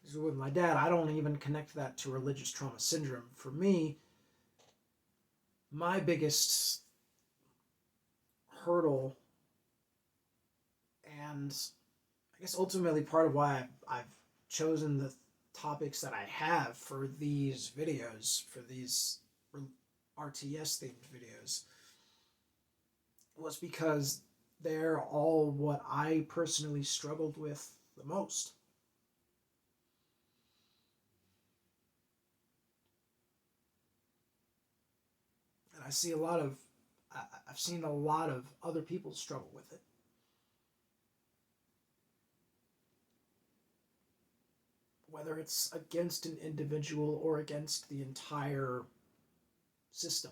is with my dad. I don't even connect that to religious trauma syndrome. For me, my biggest hurdle, and I guess ultimately part of why I've chosen the topics that I have for these videos, for these RTS themed videos, was because they're all what I personally struggled with the most. And I've seen a lot of other people struggle with it. Whether it's against an individual or against the entire system.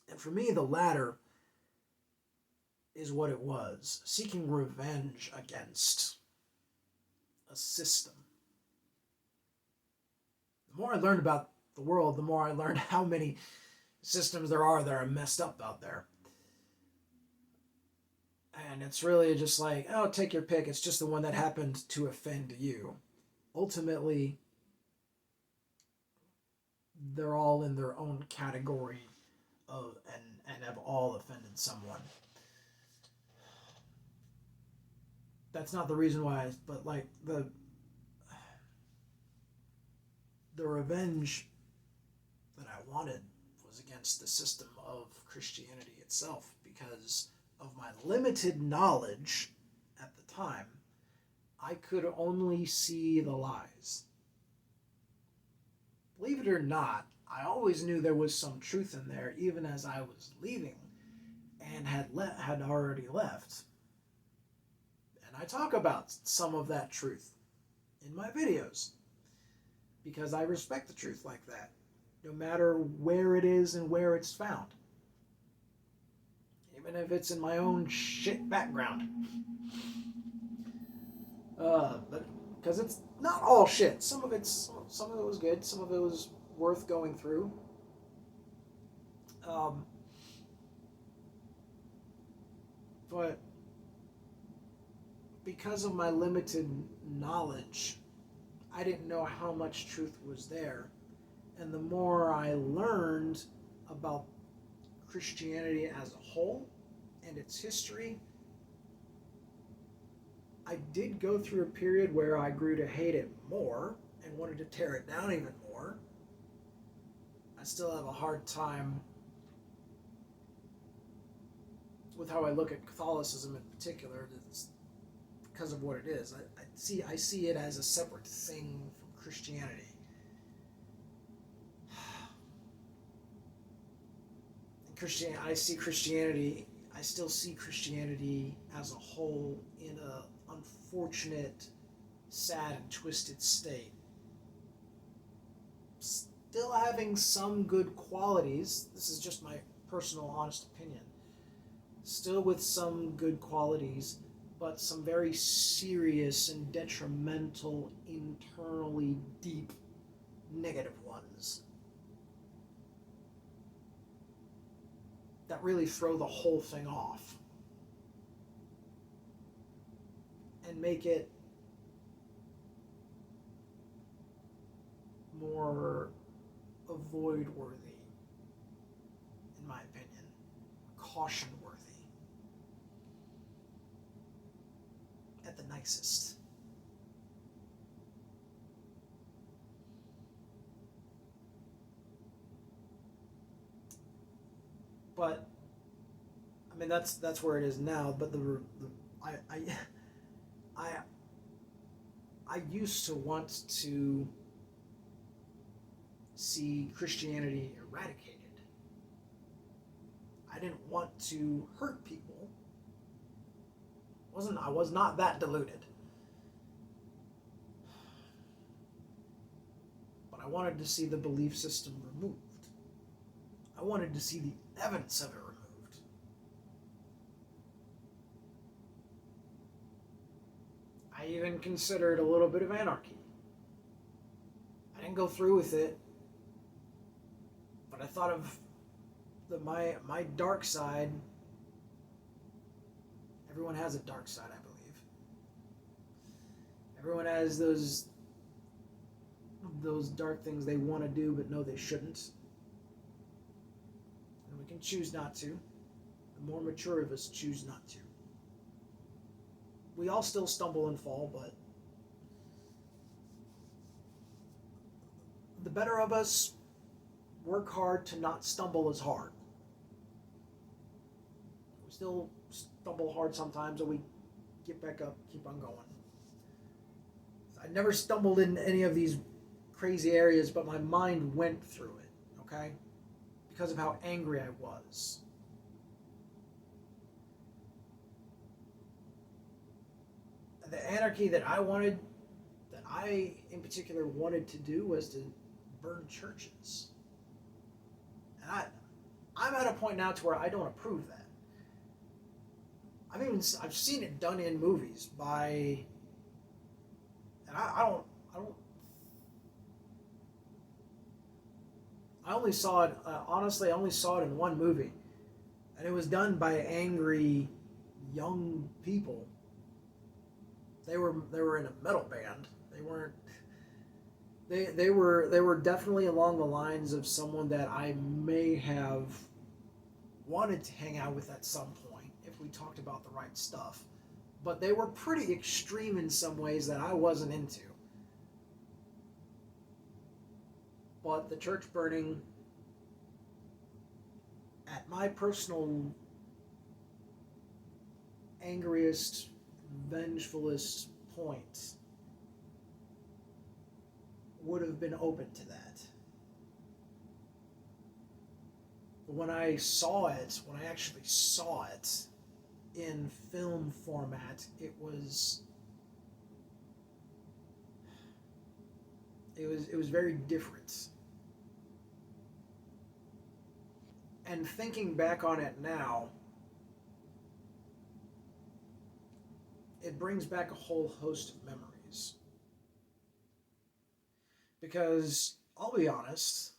And for me, the latter is what it was, seeking revenge against a system. The more I learned about the world, the more I learned how many systems there are that are messed up out there. And it's really just like, oh, take your pick. It's just the one that happened to offend you. Ultimately, they're all in their own category of and have all offended someone. That's not the reason why, but like the revenge that I wanted was against the system of Christianity itself, because of my limited knowledge at the time. I could only see the lies. Believe it or not, I always knew there was some truth in there, even as I was leaving and had already left. And I talk about some of that truth in my videos, because I respect the truth like that, no matter where it is and where it's found. Even if it's in my own shit background. But because it's not all shit. Some of it was good. Some of it was worth going through. But because of my limited knowledge, I didn't know how much truth was there. And the more I learned about Christianity as a whole and its history, I did go through a period where I grew to hate it more and wanted to tear it down even more. I still have a hard time with how I look at Catholicism in particular. It's because of what it is. I see it as a separate thing from Christianity. I still see Christianity as a whole in a unfortunate, sad, and twisted state. still having some good qualities. This is just my personal, honest opinion. Still with some good qualities, but some very serious and detrimental, internally deep negative ones that really throw the whole thing off and make it more avoid worthy, in my opinion, caution worthy at the nicest. But I mean that's where it is now. But I I used to want to see Christianity eradicated. I didn't want to hurt people. I was not that deluded. But I wanted to see the belief system removed. I wanted to see the evidence of it removed. I even considered a little bit of anarchy. I didn't go through with it, but I thought of my dark side. Everyone has a dark side, I believe. Everyone has those dark things they want to do but know they shouldn't. And we can choose not to. The more mature of us choose not to. We all still stumble and fall, but the better of us work hard to not stumble as hard. We still stumble hard sometimes, and we get back up, keep on going. I never stumbled in any of these crazy areas, but my mind went through it, okay? Because of how angry I was. The anarchy that I wanted, that I in particular wanted to do, was to burn churches. And I'm at a point now to where I don't approve that. I've seen it done in movies by, and I only saw it, honestly, I only saw it in one movie. And it was done by angry young people. They were in a metal band. They weren't, they were definitely along the lines of someone that I may have wanted to hang out with at some point if we talked about the right stuff. But they were pretty extreme in some ways that I wasn't into. But the church burning, at my personal angriest, vengefulest point, would have been open to that. But when I actually saw it in film format, it was very different. And thinking back on it now, it brings back a whole host of memories. Because, I'll be honest,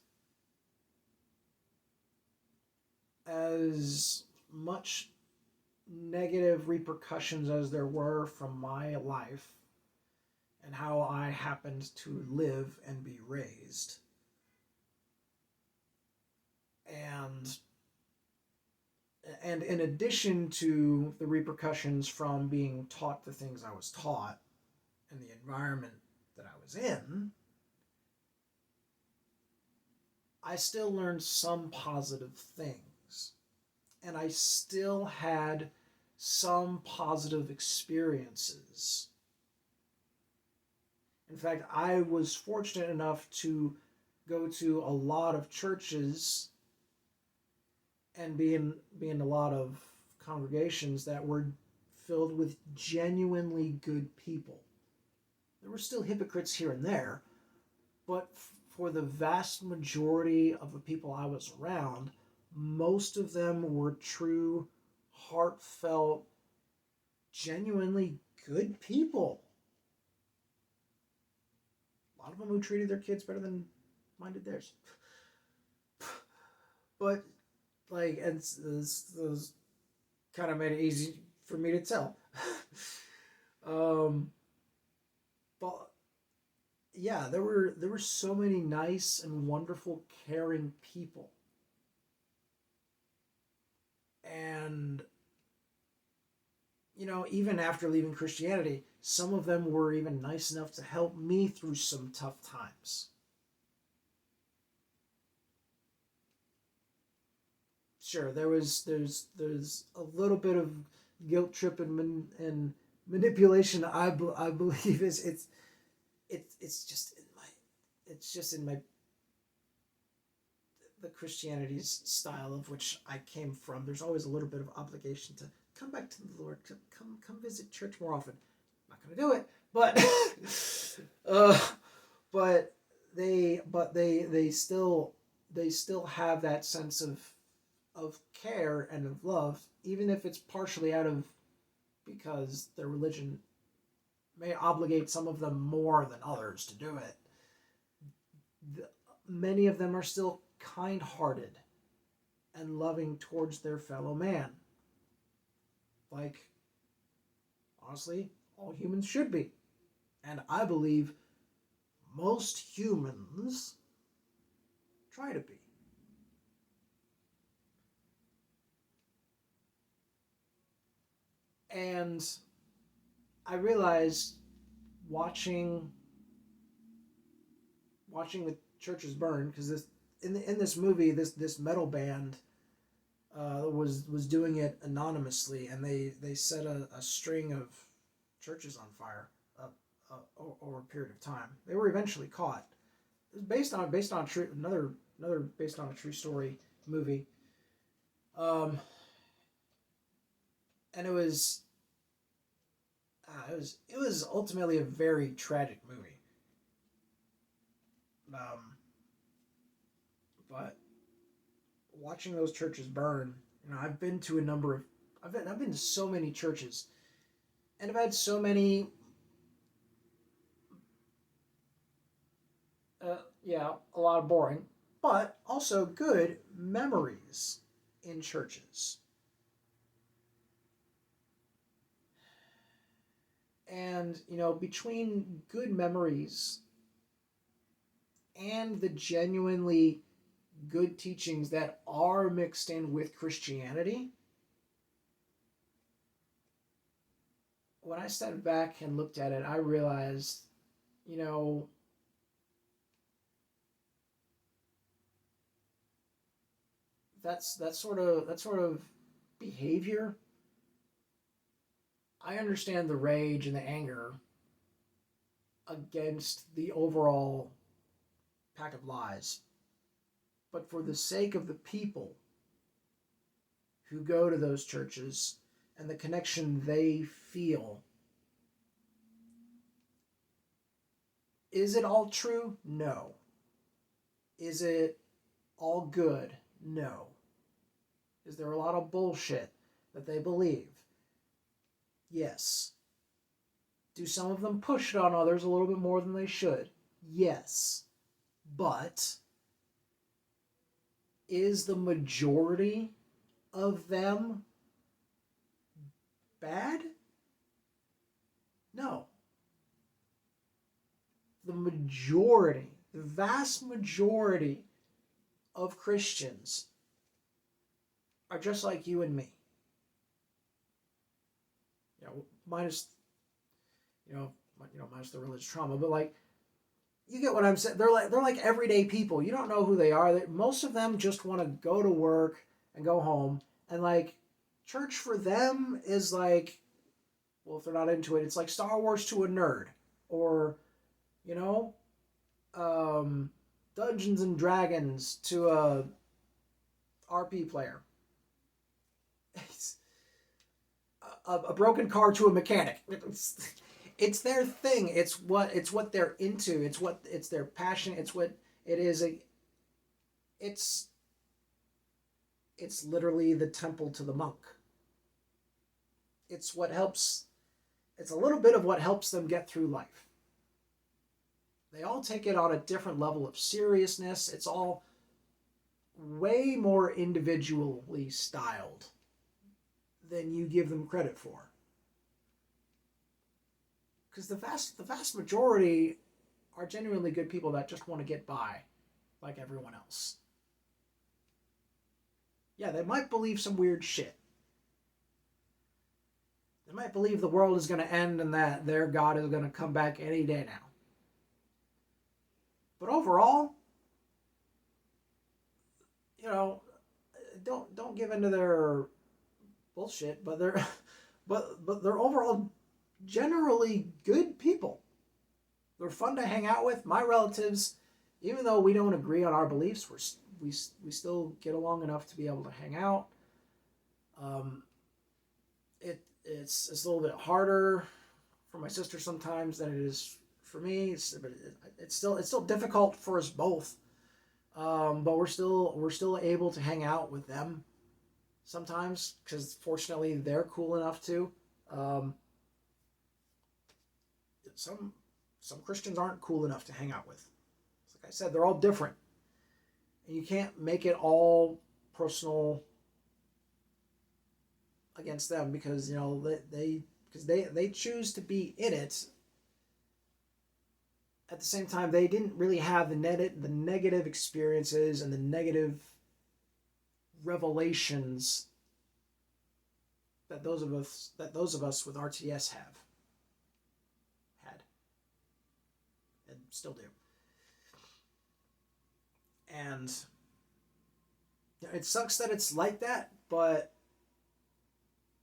as much negative repercussions as there were from my life and how I happened to live and be raised, and in addition to the repercussions from being taught the things I was taught and the environment that I was in, I still learned some positive things. And I still had some positive experiences. In fact, I was fortunate enough to go to a lot of churches and be in a lot of congregations that were filled with genuinely good people. There were still hypocrites here and there, but for the vast majority of the people I was around, most of them were true, heartfelt, genuinely good people. A lot of them who treated their kids better than mine did theirs. But, like, and those kind of made it easy for me to tell. But yeah, there were so many nice and wonderful, caring people, and even after leaving Christianity, some of them were even nice enough to help me through some tough times. Sure, there's a little bit of guilt trip and manipulation. I believe it's just in my the Christianity's style of which I came from. There's always a little bit of obligation to come back to the Lord, to come visit church more often. I'm not gonna do it, but but they still have that sense of care and of love, even if it's partially out of because their religion may obligate some of them more than others to do it. Many of them are still kind-hearted and loving towards their fellow man. Like, honestly, all humans should be. And I believe most humans try to be. And I realized watching the churches burn, because in this movie, this metal band was doing it anonymously, and they set a string of churches on fire over a period of time. They were eventually caught. It was based on another based on a true story movie, and it was ultimately a very tragic movie. But watching those churches burn, I've been to I've been to so many churches, and I've had so many, a lot of boring, but also good memories in churches. And, between good memories and the genuinely good teachings that are mixed in with Christianity, when I stepped back and looked at it, I realized, that sort of behavior. I understand the rage and the anger against the overall pack of lies. But for the sake of the people who go to those churches and the connection they feel, is it all true? No. Is it all good? No. Is there a lot of bullshit that they believe? Yes. Do some of them push it on others a little bit more than they should? Yes. But is the majority of them bad? No. The vast majority of Christians are just like you and me. Minus the religious trauma, but like, you get what I'm saying. They're like everyday people. You don't know who they are. Most of them just want to go to work and go home, and like, church for them is like, well, if they're not into it, it's like Star Wars to a nerd, or Dungeons and Dragons to a RP player. A broken car to a mechanic. It's their thing. It's what they're into. It's their passion. It's It is a, it's literally the temple to the monk. It's what helps, it's a little bit of what helps them get through life. They all take it on a different level of seriousness. It's all way more individually styled than you give them credit for. Because the vast majority are genuinely good people that just want to get by like everyone else. Yeah, they might believe some weird shit. They might believe the world is going to end and that their God is going to come back any day now. But overall, don't give into their bullshit, but they're but they're overall generally good people. They're fun to hang out with. My relatives, even though we don't agree on our beliefs, we still get along enough to be able to hang out. It's a little bit harder for my sister sometimes than it is for me. It's still difficult for us both. But we're still able to hang out with them sometimes because fortunately they're cool enough to. Some Christians aren't cool enough to hang out with. Like I said, they're all different, and you can't make it all personal against them because they choose to be in it. At the same time, they didn't really have the negative experiences and the negative revelations that those of us with RTS had and still do. And it sucks that it's like that, but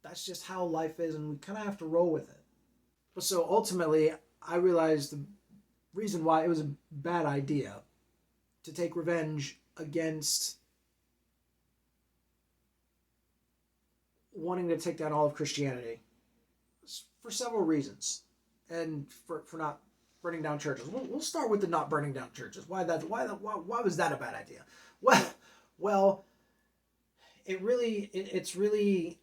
that's just how life is, and we kind of have to roll with it. But so ultimately, I realized the reason why it was a bad idea to take revenge against wanting to take down all of Christianity for several reasons, and for not burning down churches. We'll start with the not burning down churches. Why was that a bad idea? Well, it's really,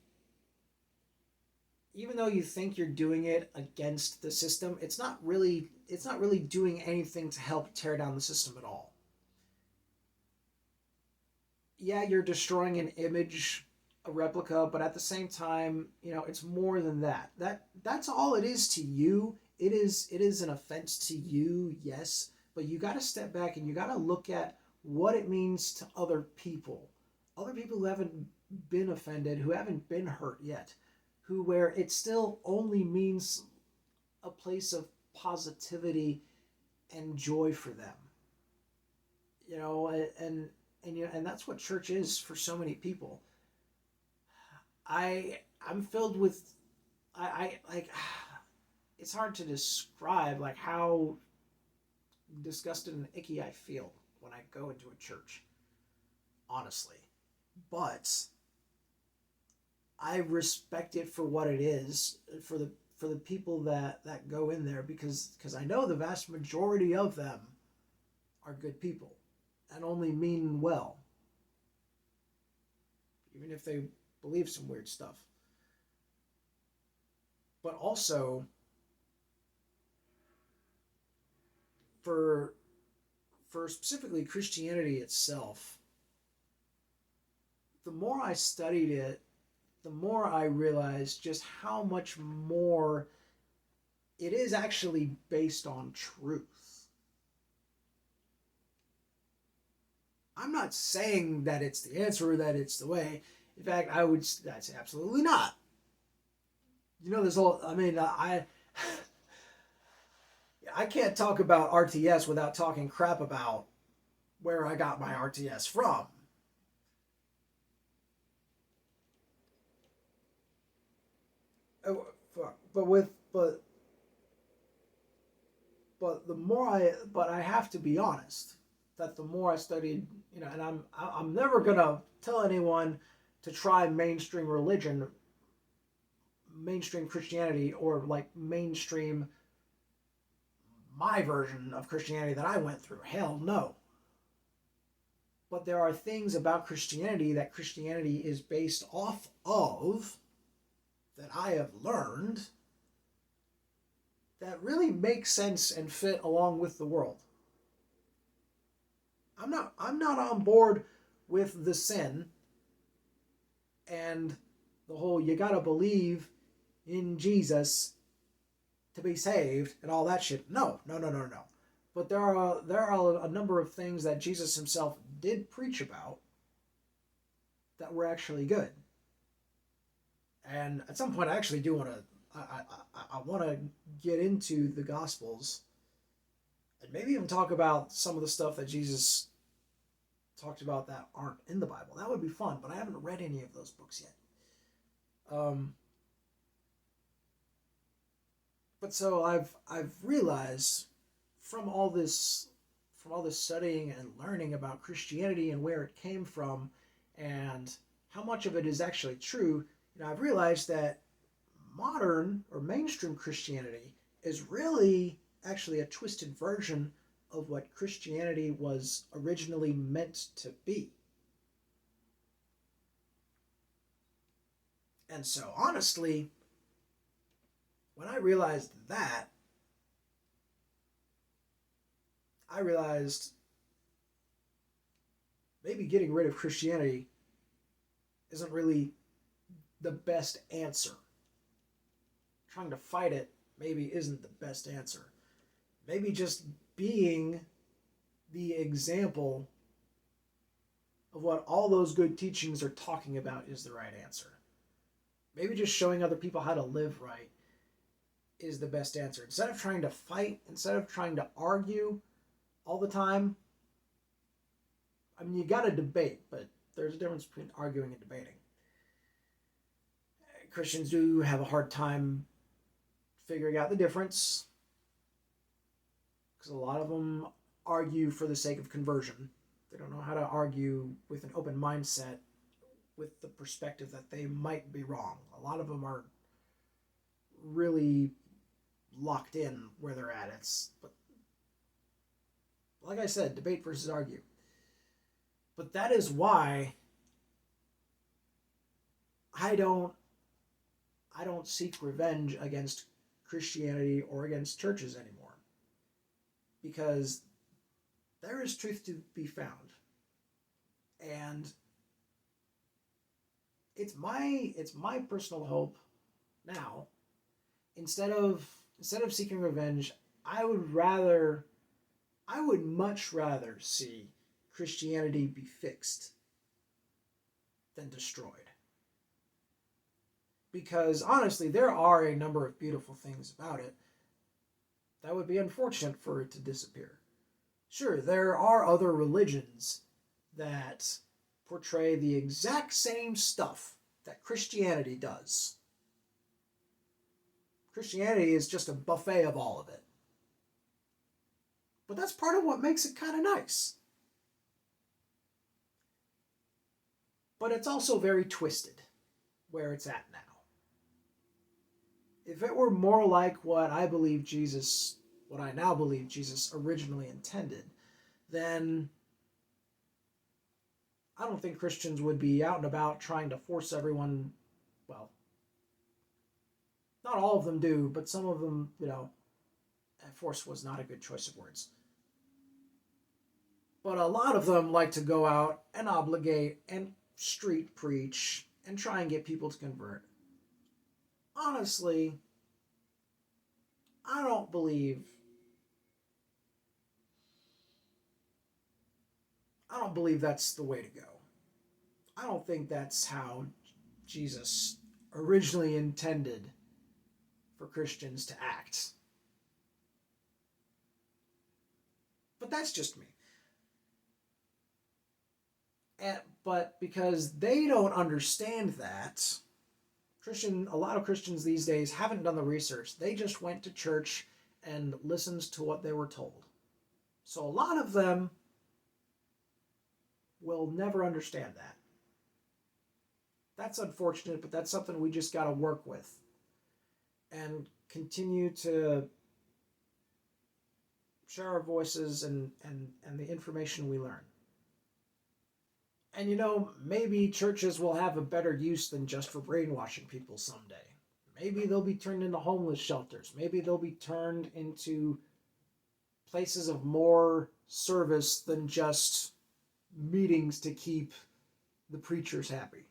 even though you think you're doing it against the system, it's not really doing anything to help tear down the system at all. Yeah, you're destroying an image, a replica, but at the same time, it's more than that. That's all it is to you. It is an offense to you, yes, but you got to step back and you got to look at what it means to other people who haven't been offended, who haven't been hurt yet, where it still only means a place of positivity and joy for them. And that's what church is for so many people. I'm filled with I like it's hard to describe like how disgusted and icky I feel when I go into a church, honestly. But I respect it for what it is, for the people that go in there, because I know the vast majority of them are good people and only mean well, even if they believe some weird stuff. But also, for specifically Christianity itself, the more I studied it, the more I realized just how much more it is actually based on truth. I'm not saying that it's the answer or that it's the way. In fact, that's absolutely not. I can't talk about RTS without talking crap about where I got my RTS from. But I have to be honest that the more I studied, and I'm never gonna tell anyone to try mainstream religion, mainstream Christianity, or like mainstream my version of Christianity that I went through. Hell no. But there are things about Christianity that Christianity is based off of that I have learned that really make sense and fit along with the world. I'm not on board with the sin and the whole you gotta believe in Jesus to be saved and all that shit. No. But there are a number of things that Jesus himself did preach about that were actually good. And at some point, I actually do want to. I want to get into the Gospels and maybe even talk about some of the stuff that Jesus talked about that aren't in the Bible. That would be fun, but I haven't read any of those books yet. But so I've realized from all this studying and learning about Christianity and where it came from and how much of it is actually true, I've realized that modern or mainstream Christianity is really actually a twisted version of what Christianity was originally meant to be. And so honestly, when I realized that, I realized maybe getting rid of Christianity isn't really the best answer. Trying to fight it maybe isn't the best answer. Maybe just being the example of what all those good teachings are talking about is the right answer. Maybe just showing other people how to live right is the best answer. Instead of trying to fight, instead of trying to argue all the time, I mean, you got to debate, but there's a difference between arguing and debating. Christians do have a hard time figuring out the difference because a lot of them argue for the sake of conversion. They don't know how to argue with an open mindset with the perspective that they might be wrong. A lot of them are really locked in where they're at. But like I said, debate versus argue. But that is why I don't seek revenge against Christianity or against churches anymore. Because there is truth to be found. And it's my personal hope now, instead of seeking revenge, I would much rather see Christianity be fixed than destroyed. Because honestly, there are a number of beautiful things about it that would be unfortunate for it to disappear. Sure, there are other religions that portray the exact same stuff that Christianity does. Christianity is just a buffet of all of it. But that's part of what makes it kind of nice. But it's also very twisted where it's at now. If it were more like what I now believe Jesus originally intended, then I don't think Christians would be out and about trying to force everyone, well, not all of them do, but some of them, force was not a good choice of words. But a lot of them like to go out and obligate and street preach and try and get people to convert. Honestly, I don't believe that's the way to go. I don't think that's how Jesus originally intended for Christians to act. But that's just me. But because they don't understand that, a lot of Christians these days haven't done the research. They just went to church and listened to what they were told. So a lot of them will never understand that. That's unfortunate, but that's something we just got to work with and continue to share our voices and the information we learn. And maybe churches will have a better use than just for brainwashing people someday. Maybe they'll be turned into homeless shelters. Maybe they'll be turned into places of more service than just meetings to keep the preachers happy.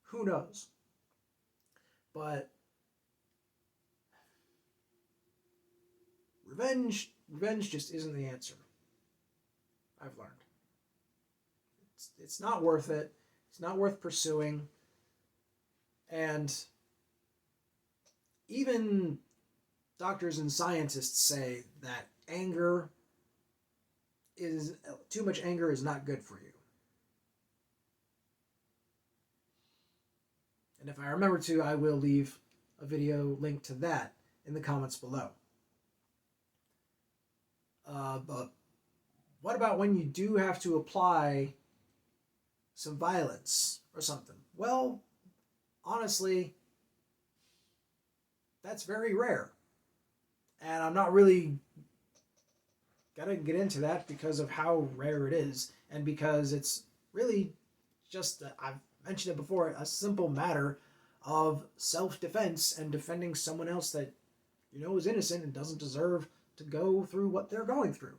Who knows? But revenge just isn't the answer. I've learned. It's not worth it. It's not worth pursuing. And even doctors and scientists say that too much anger is not good for you. And if I remember to, I will leave a video link to that in the comments below. But what about when you do have to apply some violence or something? Well, honestly, that's very rare. And I'm not really gonna get into that because of how rare it is, and because it's really just, I've mentioned it before, a simple matter of self-defense and defending someone else that is innocent and doesn't deserve to go through what they're going through.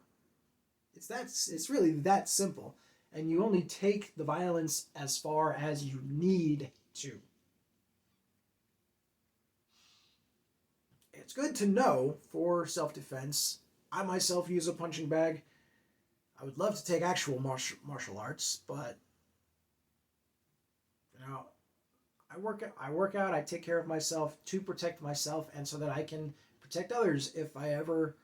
It's really that simple. And you only take the violence as far as you need to. It's good to know for self-defense. I myself use a punching bag. I would love to take actual martial arts, but I work out, I take care of myself to protect myself and so that I can protect others if I ever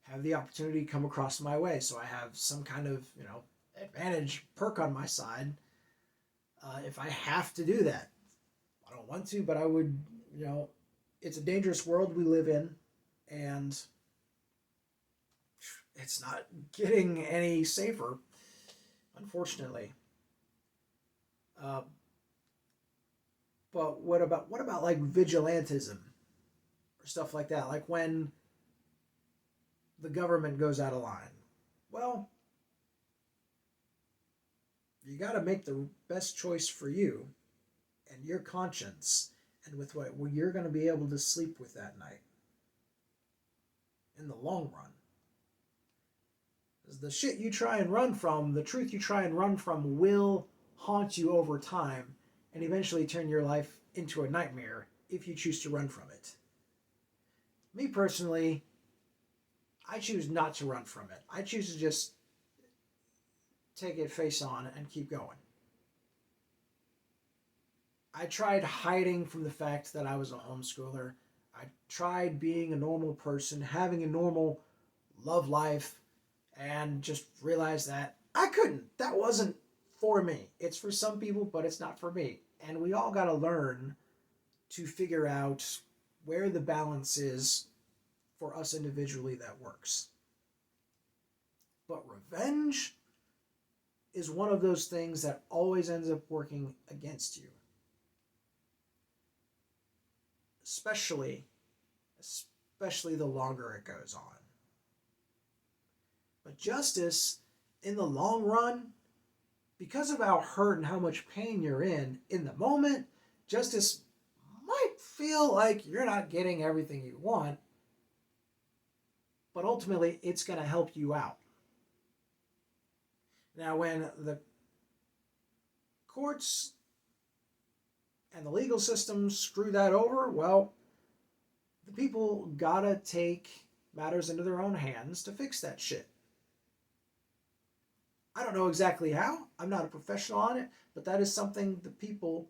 have the opportunity come across my way. So I have some kind of, advantage, perk on my side if I have to do that. I don't want to, but I would, it's a dangerous world we live in, and it's not getting any safer, unfortunately. But what about like vigilantism or stuff like that? Like when the government goes out of line. Well, you got to make the best choice for you and your conscience, and with what you're going to be able to sleep with that night in the long run. Because the shit you try and run from, the truth you try and run from, will haunt you over time and eventually turn your life into a nightmare if you choose to run from it. Me personally, I choose not to run from it. I choose to just take it face on and keep going. I tried hiding from the fact that I was a homeschooler. I tried being a normal person, having a normal love life, and just realized that I couldn't. That wasn't for me. It's for some people, but it's not for me. And we all got to learn to figure out where the balance is for us individually that works. But revenge is one of those things that always ends up working against you. Especially the longer it goes on. But justice, in the long run, because of how hurt and how much pain you're in the moment, justice might feel like you're not getting everything you want, but ultimately it's going to help you out. Now, when the courts and the legal system screw that over, well, the people gotta take matters into their own hands to fix that shit. I don't know exactly how. I'm not a professional on it, but that is something the people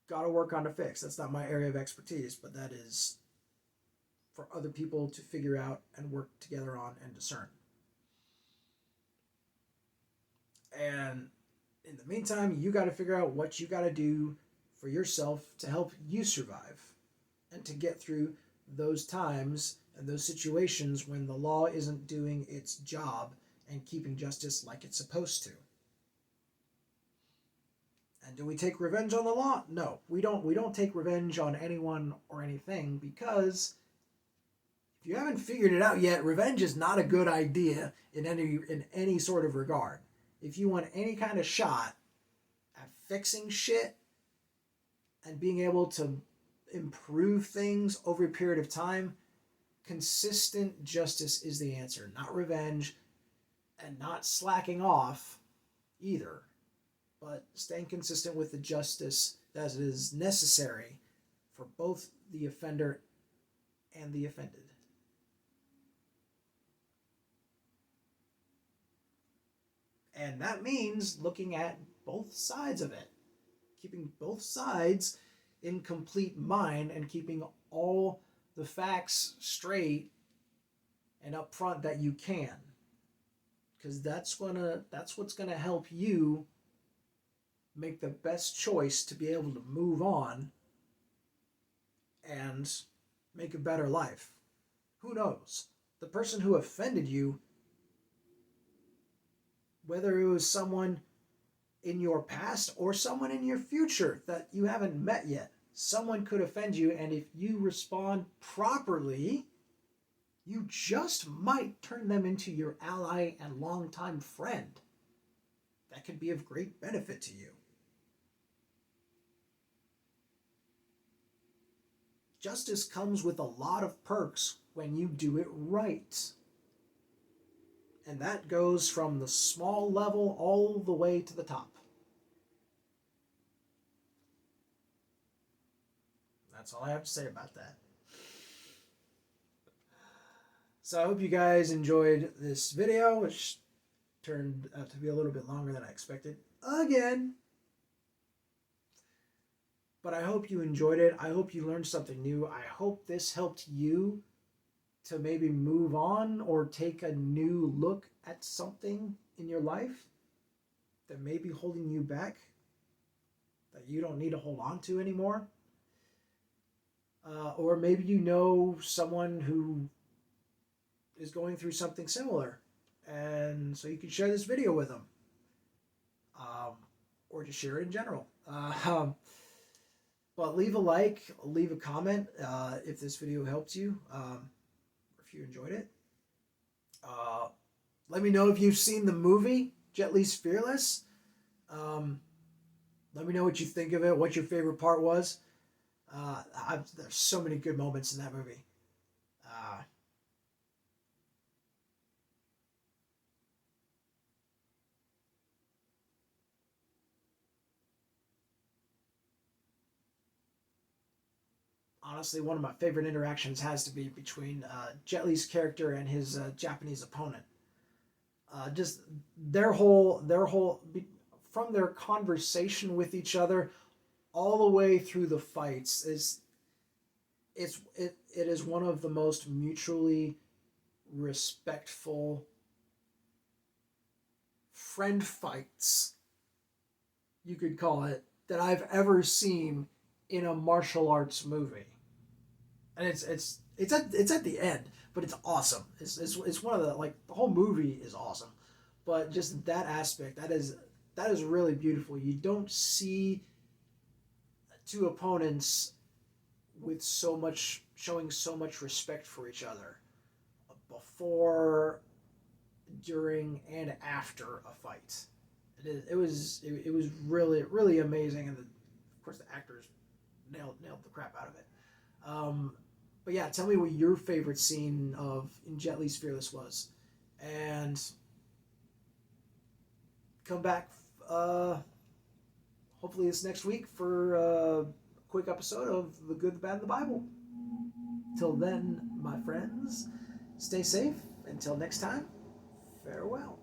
gotta work on to fix. That's not my area of expertise, but that is for other people to figure out and work together on and discern. And in the meantime, you got to figure out what you got to do for yourself to help you survive and to get through those times and those situations when the law isn't doing its job and keeping justice like it's supposed to. And do we take revenge on the law? No, we don't. We don't take revenge on anyone or anything, because if you haven't figured it out yet, revenge is not a good idea in any sort of regard. if you want any kind of shot at fixing shit and being able to improve things over a period of time, consistent justice is the answer. Not revenge and not slacking off either, but staying consistent with the justice that is necessary for both the offender and the offended. And that means looking at both sides of it, keeping both sides in complete mind and keeping all the facts straight and up front that you can. Because that's what's gonna help you make the best choice to be able to move on and make a better life. Who knows? The person who offended you, whether it was someone in your past or someone in your future that you haven't met yet, someone could offend you, and if you respond properly, you just might turn them into your ally and longtime friend. That could be of great benefit to you. Justice comes with a lot of perks when you do it right. And that goes from the small level all the way to the top. That's all I have to say about that. So I hope you guys enjoyed this video, which turned out to be a little bit longer than I expected. Again. But I hope you enjoyed it. I hope you learned something new. I hope this helped you to maybe move on or take a new look at something in your life that may be holding you back, that you don't need to hold on to anymore. Or maybe you know someone who is going through something similar, and so you can share this video with them. Or just share it in general. But leave a like, leave a comment if this video helped you, if you enjoyed it. Let me know if you've seen the movie, Jet Li's Fearless. Let me know what you think of it, what your favorite part was. There's so many good moments in that movie. Honestly, one of my favorite interactions has to be between Jet Li's character and his Japanese opponent. Just their whole from their conversation with each other all the way through the fights it is one of the most mutually respectful friend fights, you could call it, that I've ever seen in a martial arts movie. And it's at the end, but it's awesome. It's one of the, like, the whole movie is awesome, but just that aspect, that is really beautiful. You don't see two opponents with showing so much respect for each other before, during, and after a fight. It was really, really amazing, and of course the actors nailed the crap out of it. But yeah, tell me what your favorite scene in Jet Li's Fearless was, and come back hopefully this next week for a quick episode of The Good, the Bad, and the Bible. Till then, my friends, stay safe. Until next time, farewell.